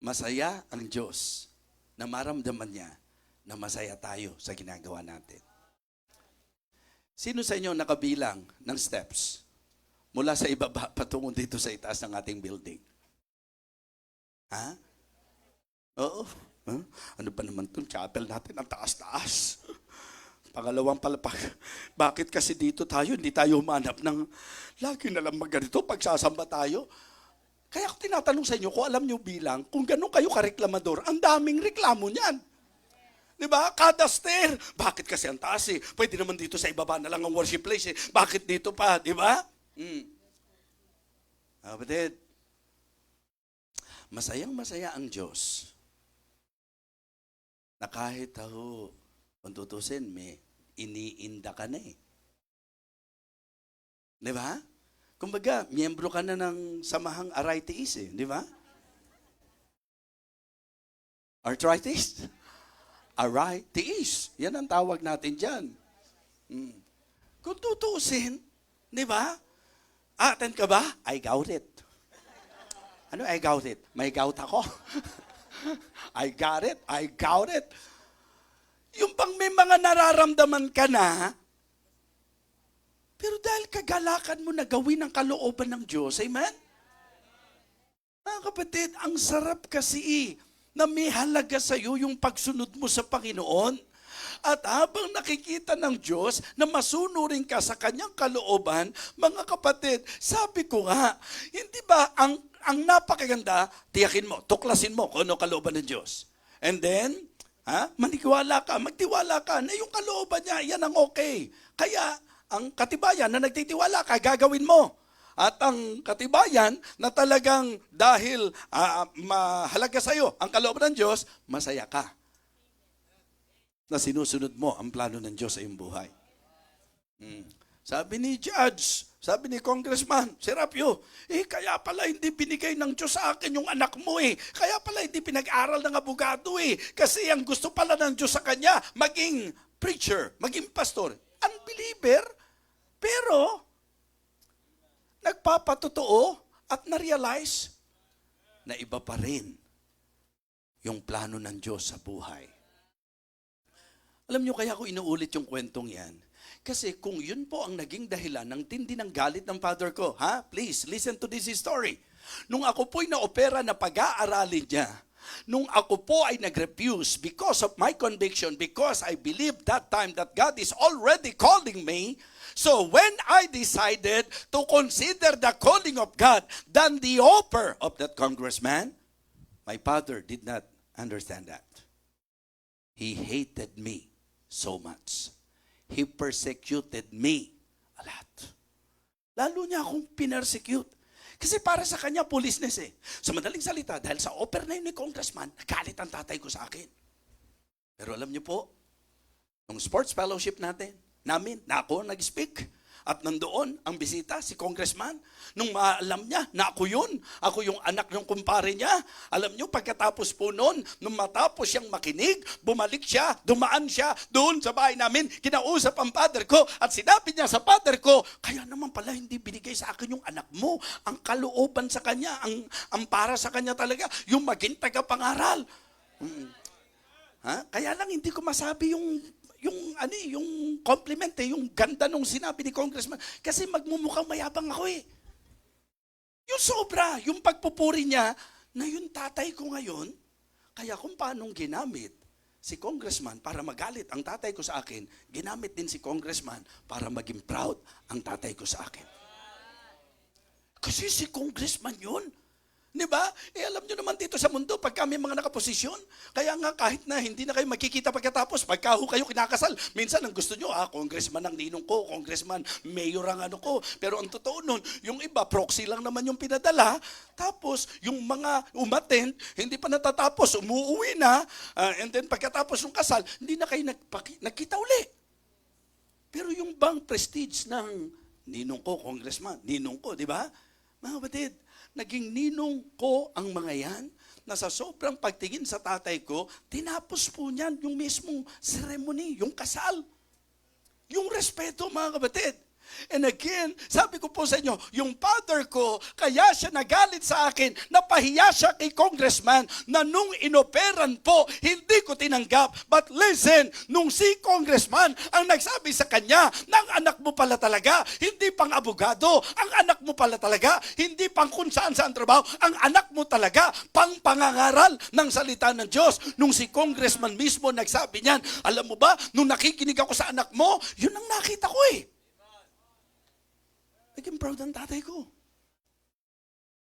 Masaya ang Diyos na maramdaman niya na masaya tayo sa ginagawa natin. Sino sa inyo nakabilang ng steps mula sa ibaba patungo dito sa itaas ng ating building? Ha? Oo. Huh? Ano ba naman itong chapel natin? Ang taas-taas. Pangalawang palapag. Bakit kasi dito tayo, hindi tayo humanap ng lagi na lang magganito pagsasamba tayo? Kaya ako tinatanong sa inyo, kung alam nyo bilang, kung ganun kayo kareklamador, ang daming reklamo niyan. Di ba? Kada stair. Bakit kasi ang taas eh? Pwede naman dito sa ibaba na lang ang worship place eh. Bakit dito pa? Di ba? Kapatid, masayang-masaya ang Diyos na kahit ako, kung tutusin, may iniinda ka na eh. Di ba? Kumbaga, miyembro ka na ng samahang arthritis eh. Di ba? Arthritis? Arthritis. Yan ang tawag natin dyan. Kung tutusin, di ba? Attend ka ba? I got it. Ano I got it? May gout ako. I got it. I got it. Yung bang may mga nararamdaman ka na, pero dahil kagalakan mo na gawin ang kalooban ng Diyos, amen? Mga kapatid, ang sarap kasi na may halaga sa iyo yung pagsunod mo sa Panginoon. At habang nakikita ng Diyos na masunurin ka sa kanyang kalooban, mga kapatid, sabi ko nga, hindi ba ang napakaganda, tiyakin mo, tuklasin mo kung ano kalooban ng Diyos. And then, magtiwala ka na yung kalooban niya, yan ang okay. Kaya, ang katibayan na nagtitiwala ka, gagawin mo. At ang katibayan na talagang dahil mahalaga sa iyo ang kalooban ng Diyos, masaya ka na sinusunod mo ang plano ng Diyos sa iyong buhay. Sabi ni Judge, sabi ni Congressman Serapio, kaya pala hindi binigay ng Diyos sa akin yung anak mo eh. Kaya pala hindi pinag-aral ng abogado eh. Kasi ang gusto pala ng Diyos sa kanya, maging preacher, maging pastor. Unbeliever, pero nagpapatotoo at na-realize na iba pa rin yung plano ng Diyos sa buhay. Alam nyo kaya ko inuulit yung kwentong yan? Kasi kung yun po ang naging dahilan ng tindi ng galit ng father ko, please, listen to this story. Nung ako po'y na-opera na pag-aaralin niya, nung ako po ay nag-refuse because of my conviction, because I believed that time that God is already calling me, so when I decided to consider the calling of God than the offer of that congressman, my father did not understand that. He hated me so much. He persecuted me a lot. Lalo niya akong pinersecute. Kasi para sa kanya, foolishness eh. Sa madaling salita, dahil sa offer na yun ni congressman, nagalit ang tatay ko sa akin. Pero alam niyo po, nung sports fellowship namin, na ako nag-speak, at nandoon ang bisita, si congressman, nung maalam niya na ako yung anak ng kumpare niya. Alam niyo, pagkatapos po noon, nung matapos siyang makinig, bumalik siya, dumaan siya doon sa bahay namin, kinausap ang father ko, at sinabi niya sa father ko, kaya naman pala hindi binigay sa akin yung anak mo, ang kalooban sa kanya, ang para sa kanya talaga, yung maging tagapangaral. Kaya lang hindi ko masabi yung compliment yung ganda nung sinabi ni congressman, kasi magmumukhang mayabang ako eh. Yung sobra, yung pagpupuri niya, na yung tatay ko ngayon, kaya kung paanong ginamit si congressman para magalit ang tatay ko sa akin, ginamit din si congressman para maging proud ang tatay ko sa akin. Kasi si congressman yun. Di ba? Alam nyo naman dito sa mundo, pag kami mga nakaposisyon, kaya nga kahit na hindi na kayo magkikita pagkatapos, pagka kayo kinakasal, minsan ang gusto nyo, congressman ang ninong ko, congressman, mayor ang ano ko. Pero ang totoo nun, yung iba, proxy lang naman yung pinadala, tapos yung mga umattend, hindi pa natatapos, umuwi na, and then pagkatapos ng kasal, hindi na kayo nagkita uli. Pero yung bang prestige ng ninong ko, congressman, ninong ko, di ba? Mga kapatid, naging ninong ko ang mga yan na sa sobrang pagtingin sa tatay ko, tinapos po niyan yung mismong ceremony, yung kasal. Yung respeto, mga kapatid. And again, sabi ko po sa inyo, yung father ko, kaya siya nagalit sa akin, napahiya siya kay congressman na nung inoperan po, hindi ko tinanggap. But listen, nung si congressman ang nagsabi sa kanya, ng anak mo pala talaga, hindi pang abogado, ang anak mo pala talaga, hindi pang kung saan trabaho, ang anak mo talaga, pang pangangaral ng salita ng Diyos. Nung si congressman mismo nagsabi niyan, alam mo ba, nung nakikinig ako sa anak mo, yun ang nakita ko eh. Naging proud ang tatay ko.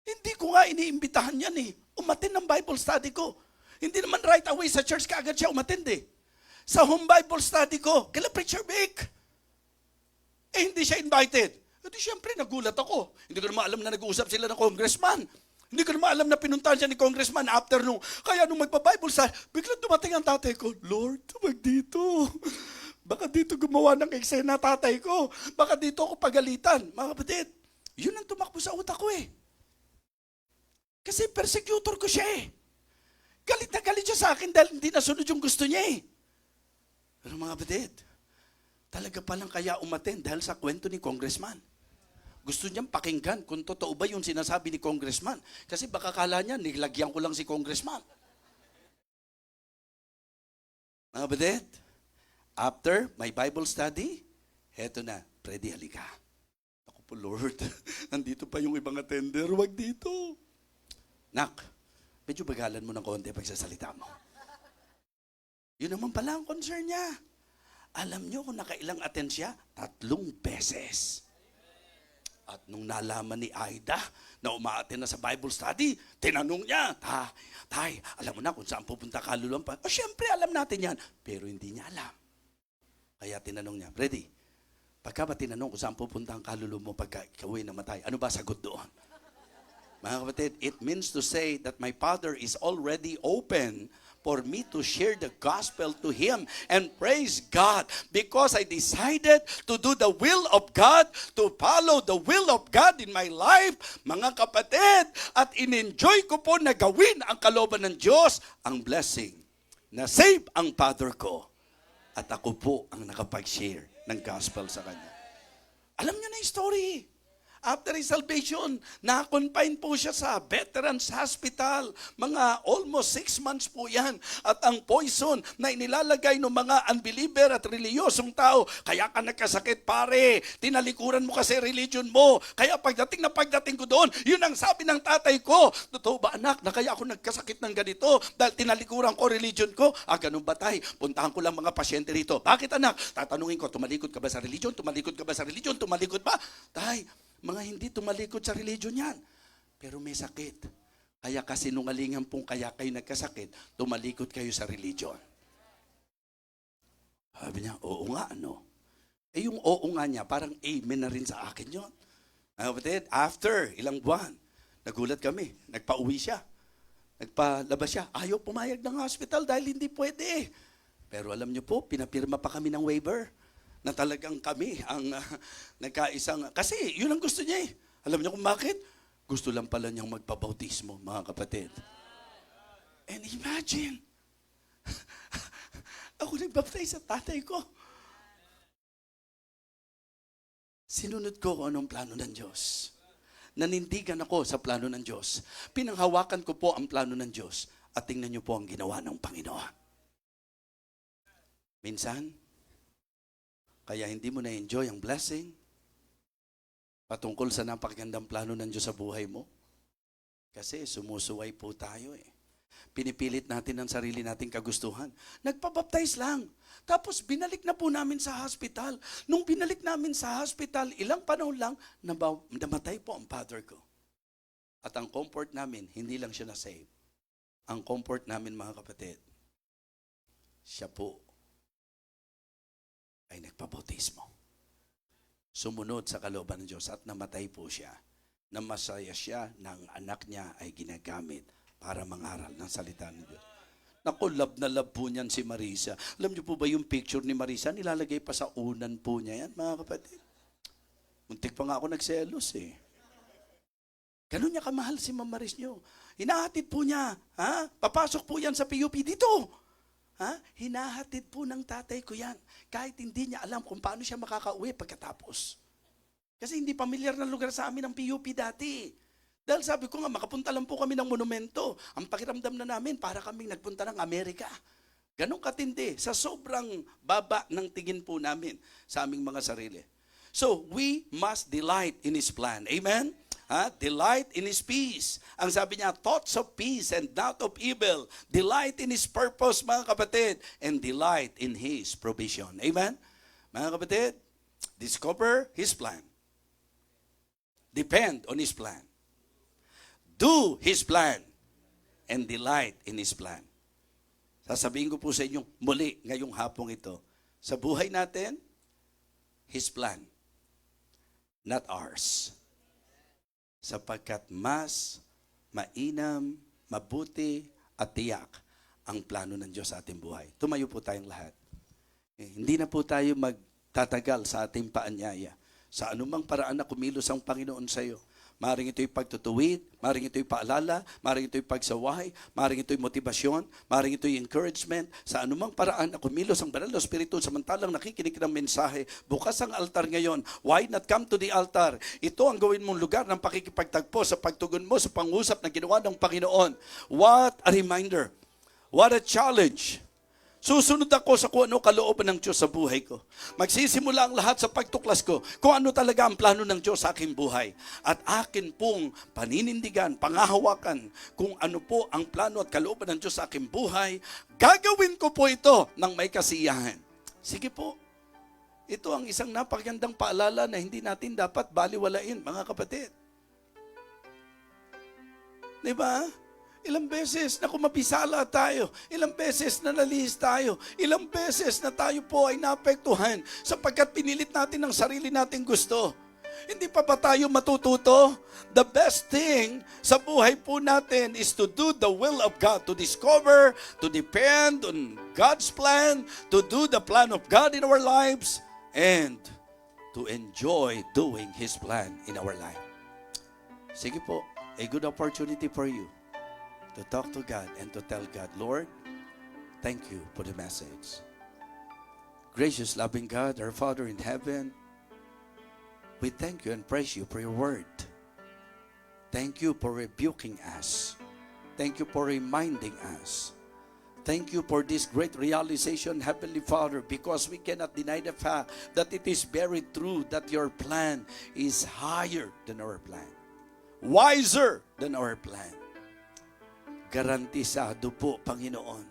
Hindi ko nga iniimbitahan yan eh. Umattend ng Bible study ko. Hindi naman right away sa church kaagad siya umattend eh. Sa home Bible study ko, kila Preacher Vic. Hindi siya invited. Hindi siyempre nagulat ako. Hindi ko naman alam na nag-uusap sila ng congressman. Hindi ko naman alam na pinuntahan siya ni congressman after nung, kaya nung magpa-Bible study, biglang dumating ang tatay ko, Lord, tumag dito. Baka dito gumawa ng eksena tatay ko. Baka dito ako pagalitan. Mga kapatid, yun ang tumakbo sa utak ko eh. Kasi persecutor ko siya eh. Galit na galit siya sa akin dahil hindi nasunod yung gusto niya eh. Pero mga kapatid, talaga palang kaya umattend dahil sa kwento ni congressman. Gusto niyang pakinggan kung totoo ba yung sinasabi ni congressman. Kasi baka kala niya, nilagyan ko lang si congressman. Mga kapatid, after my Bible study, heto na, Freddy, halika. Ako po, Lord, nandito pa yung ibang attender, wag dito. Nak, medyo bagalan mo ng konti pagsasalita mo. Yun naman pala ang concern niya. Alam niyo kung nakailang attend siya? 3 beses. At nung nalaman ni Aida na umaattend na sa Bible study, tinanong niya, Tay, alam mo na kung saan pupunta kaluluwa pa? O syempre, alam natin yan. Pero hindi niya alam. Kaya tinanong niya, Freddy, pagka ba tinanong kung saan pupunta ang kaluluwa mo pagka ikaw ay namatay, ano ba sagot doon? Mga kapatid, it means to say that my Father is already open for me to share the gospel to Him. And praise God, because I decided to do the will of God, to follow the will of God in my life, mga kapatid, at in-enjoy ko po na gawin ang kalooban ng Diyos, ang blessing, na save ang Father ko. At ako po ang nakapag-share ng gospel sa kanya. Alam niyo na yung story. After his salvation, na-confine po siya sa Veterans Hospital. Mga almost 6 months po yan. At ang poison na inilalagay ng mga unbeliever at reliyosong tao, kaya ka nagkasakit pare, tinalikuran mo kasi religion mo. Kaya pagdating ko doon, yun ang sabi ng tatay ko. Totoo ba anak, na kaya ako nagkasakit ng ganito dahil tinalikuran ko religion ko? Ganun ba tay? Puntahan ko lang mga pasyente rito. Bakit anak? Tatanungin ko, tumalikod ka ba sa religion? Tumalikod ka ba sa religion? Tumalikod ba? Tay, mga hindi tumalikod sa religion yan. Pero may sakit. Kaya kasinungalingan pong kaya kayo nagkasakit, tumalikod kayo sa religion. Sabi niya, oo nga, ano? Yung oo nga niya, parang amen na rin sa akin yun. Kapatid, after ilang buwan, nagulat kami, nagpa-uwi siya. Nagpalabas siya, ayaw pumayag ng hospital dahil hindi pwede. Pero alam niyo po, pinapirma pa kami ng waiver na talagang kami ang nagkaisang, kasi yun ang gusto niya eh. Alam niyo kung bakit? Gusto lang pala niyang magpabautismo, mga kapatid. And imagine, ako nagbaptize sa tatay ko. Sinunod ko kung anong plano ng Diyos. Nanindigan ako sa plano ng Diyos. Pinanghawakan ko po ang plano ng Diyos. At tingnan niyo po ang ginawa ng Panginoon. Minsan, kaya hindi mo na-enjoy ang blessing patungkol sa napakagandang plano ng Diyos sa buhay mo. Kasi sumusuway po tayo eh. Pinipilit natin ang sarili nating kagustuhan. Nagpabaptize lang. Tapos binalik na po namin sa hospital. Nung binalik namin sa hospital, ilang panahon lang, namatay po ang father ko. At ang comfort namin, hindi lang siya na-save. Ang comfort namin mga kapatid, siya po ay nagpabautismo. Sumunod sa kalooban ng Diyos at namatay po siya. Namasaya siya ng anak niya ay ginagamit para mangaral ng salita ng Diyos. Naku, love na love po niyan si Marisa. Alam niyo po ba yung picture ni Marisa? Nilalagay pa sa unan po niya yan, mga kapatid. Muntik pa nga ako nagselos eh. Ganun niya kamahal si Ma'am Maris niyo. Hinahatid po niya. Papasok po yan sa PUP dito. Hinahatid po ng tatay ko yan. Kahit hindi niya alam kung paano siya makakauwi pagkatapos. Kasi hindi pamilyar na lugar sa amin ang PUP dati. Dahil sabi ko nga, makapunta lang po kami ng monumento. Ang pakiramdam na namin, para kaming nagpunta ng Amerika. Ganon katindi, sa sobrang baba ng tingin po namin sa aming mga sarili. So, we must delight in His plan. Amen? Delight in His peace. Ang sabi niya, thoughts of peace and not of evil. Delight in His purpose, mga kapatid. And delight in His provision. Amen? Mga kapatid, discover His plan. Depend on His plan. Do His plan. And delight in His plan. Sasabihin ko po sa inyo muli ngayong hapong ito. Sa buhay natin, His plan. Not ours. Sapagkat mas mainam, mabuti, at tiyak ang plano ng Diyos sa ating buhay. Tumayo po tayong lahat. Hindi na po tayo magtatagal sa ating paanyaya. Sa anumang paraan na kumilos ang Panginoon sa iyo. Maring ito'y pagtutuwid, maring ito'y paalala, maring ito'y pagsaway, maring ito'y motibasyon, maring ito'y encouragement. Sa anumang paraan na kumilos ang Banal na Espiritu samantalang nakikinig ng mensahe, bukas ang altar ngayon. Why not come to the altar? Ito ang gawin mong lugar ng pakikipagtagpo sa pagtugon mo sa pangusap na ginawa ng Panginoon. What a reminder. What a challenge. Susunod ako sa kung ano kalooban ng Diyos sa buhay ko. Magsisimula ang lahat sa pagtuklas ko kung ano talaga ang plano ng Diyos sa aking buhay. At akin pong paninindigan, pangahawakan kung ano po ang plano at kalooban ng Diyos sa aking buhay. Gagawin ko po ito ng may kasiyahan. Sige po. Ito ang isang napakagandang paalala na hindi natin dapat baliwalain, mga kapatid. Diba? Ilang beses na kumabisala tayo, ilang beses na nalihis tayo, ilang beses na tayo po ay naapektuhan sapagkat pinilit natin ang sarili nating gusto. Hindi pa ba tayo matututo? The best thing sa buhay po natin is to do the will of God, to discover, to depend on God's plan, to do the plan of God in our lives, and to enjoy doing His plan in our life. Sige po, a good opportunity for you to talk to God and to tell God, Lord, thank you for the message. Gracious, loving God, our Father in heaven, we thank you and praise you for your word. Thank you for rebuking us. Thank you for reminding us. Thank you for this great realization, Heavenly Father, because we cannot deny the fact that it is very true that your plan is higher than our plan, wiser than our plan. Garantisado po, Panginoon.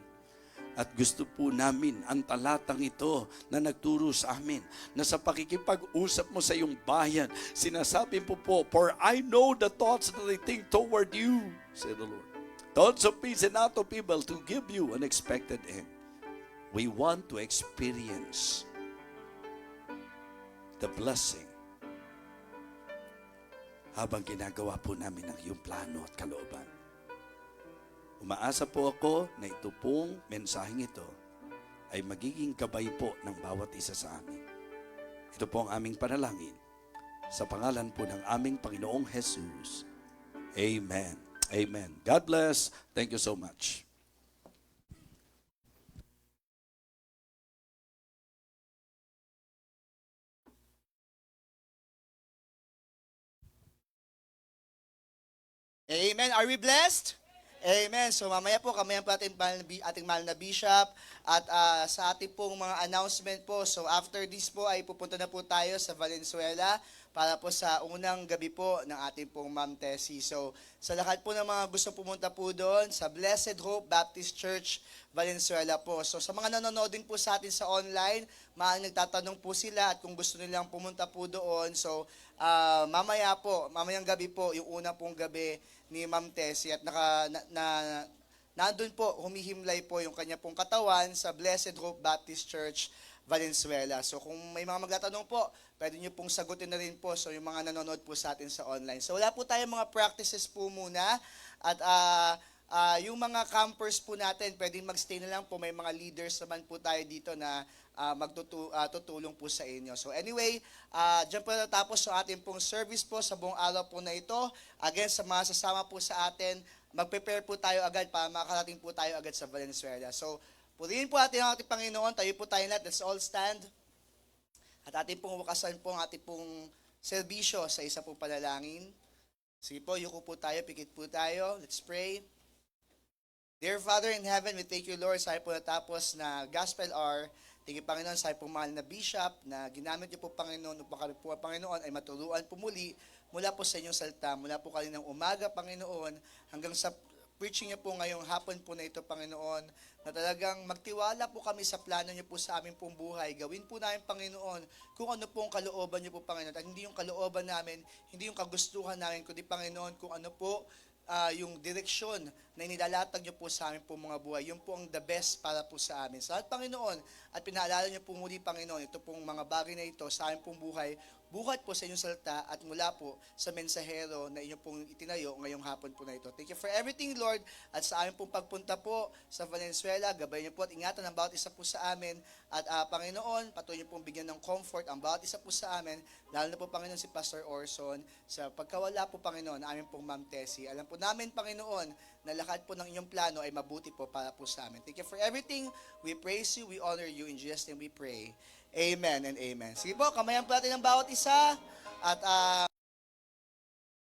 At gusto po namin ang talatang ito na nagturo sa amin na sa pakikipag-usap mo sa iyong bayan, sinasabi po, for I know the thoughts that I think toward you, said the Lord. Thoughts of peace and not of evil to give you an expected end. We want to experience the blessing habang ginagawa po namin ang iyong plano at kalooban. Umaasa po ako na ito pong mensaheng ito ay magiging gabay po ng bawat isa sa amin. Ito po ang aming panalangin sa pangalan po ng aming Panginoong Jesus. Amen. Amen. God bless. Thank you so much. Amen. Are we blessed? Amen. So mamaya po kami po ating mahal na bishop at sa ating pong mga announcement po. So after this po ay pupunta na po tayo sa Valenzuela para po sa unang gabi po ng ating pong Ma'am Tessie. So sa lahat po ng mga gusto pumunta po doon sa Blessed Hope Baptist Church Valenzuela po. So sa mga nanonood din po sa atin sa online, maaaring nagtatanong po sila at kung gusto nilang pumunta po doon. So mamayang gabi po, yung una pong gabi ni Ma'am Tessie at nandun po, humihimlay po yung kanya pong katawan sa Blessed Hope Baptist Church, Valenzuela. So kung may mga magtatanong po, pwede nyo pong sagutin na rin po so yung mga nanonood po sa atin sa online. So wala po tayong mga practices po muna at yung mga campers po natin, pwedeng magstay na lang po. May mga leaders naman po tayo dito na tutulong po sa inyo. So anyway, dyan po natapos yung ating pong service po sa buong araw po na ito. Again, sa mga sasama po sa atin, mag-prepare po tayo agad para makarating po tayo agad sa Valenzuela. So, purihin po natin ang ating Panginoon. Tayo po tayo lahat. Let's all stand. At ating pong wakasan po ang ating pong serbisyo sa isa pong panalangin. Sige po, yuko po tayo, pikit po tayo. Let's pray. Dear Father in heaven, we thank you, Lord, sa po natapos na Gospel Hour. Thank you, Panginoon, sa pong mahal na bishop na ginamit niyo po, Panginoon, upang kami po, Panginoon, ay maturuan po muli mula po sa inyong salita, mula po kaninang umaga, Panginoon, hanggang sa preaching niyo po ngayong hapon po na ito, Panginoon, na talagang magtiwala po kami sa plano niyo po sa aming pong buhay. Gawin po namin, Panginoon, kung ano po ang kalooban niyo po, Panginoon, at hindi yung kalooban namin, hindi yung kagustuhan namin, kundi, Panginoon, kung ano po yung direksyon na inilalatag niyo po sa amin po mga buhay. Yun po ang the best para po sa amin. Salamat, Panginoon, at pinaalala niyo po muli, Panginoon, ito pong mga bagay na ito sa amin pong buhay, buhat po sa inyong salita at mula po sa mensahero na inyo pong itinayo ngayong hapon po na ito. Thank you for everything, Lord, at sa amin pong pagpunta po sa Valenzuela, gabay niyo po at ingatan ang bawat isa po sa amin. At Panginoon, patuloy niyo pong bigyan ng comfort ang bawat isa po sa amin, lalo na po, Panginoon, si Pastor Orson, sa pagkawala po, Panginoon, amin pong Ma'am Tessie. Alam po namin, Panginoon, na lahat po ng inyong plano ay mabuti po para po sa amin. Thank you for everything. We praise you, we honor you. In Jesus' name we pray. Amen and amen. Sige po, kamayan po natin ang bawat isa. At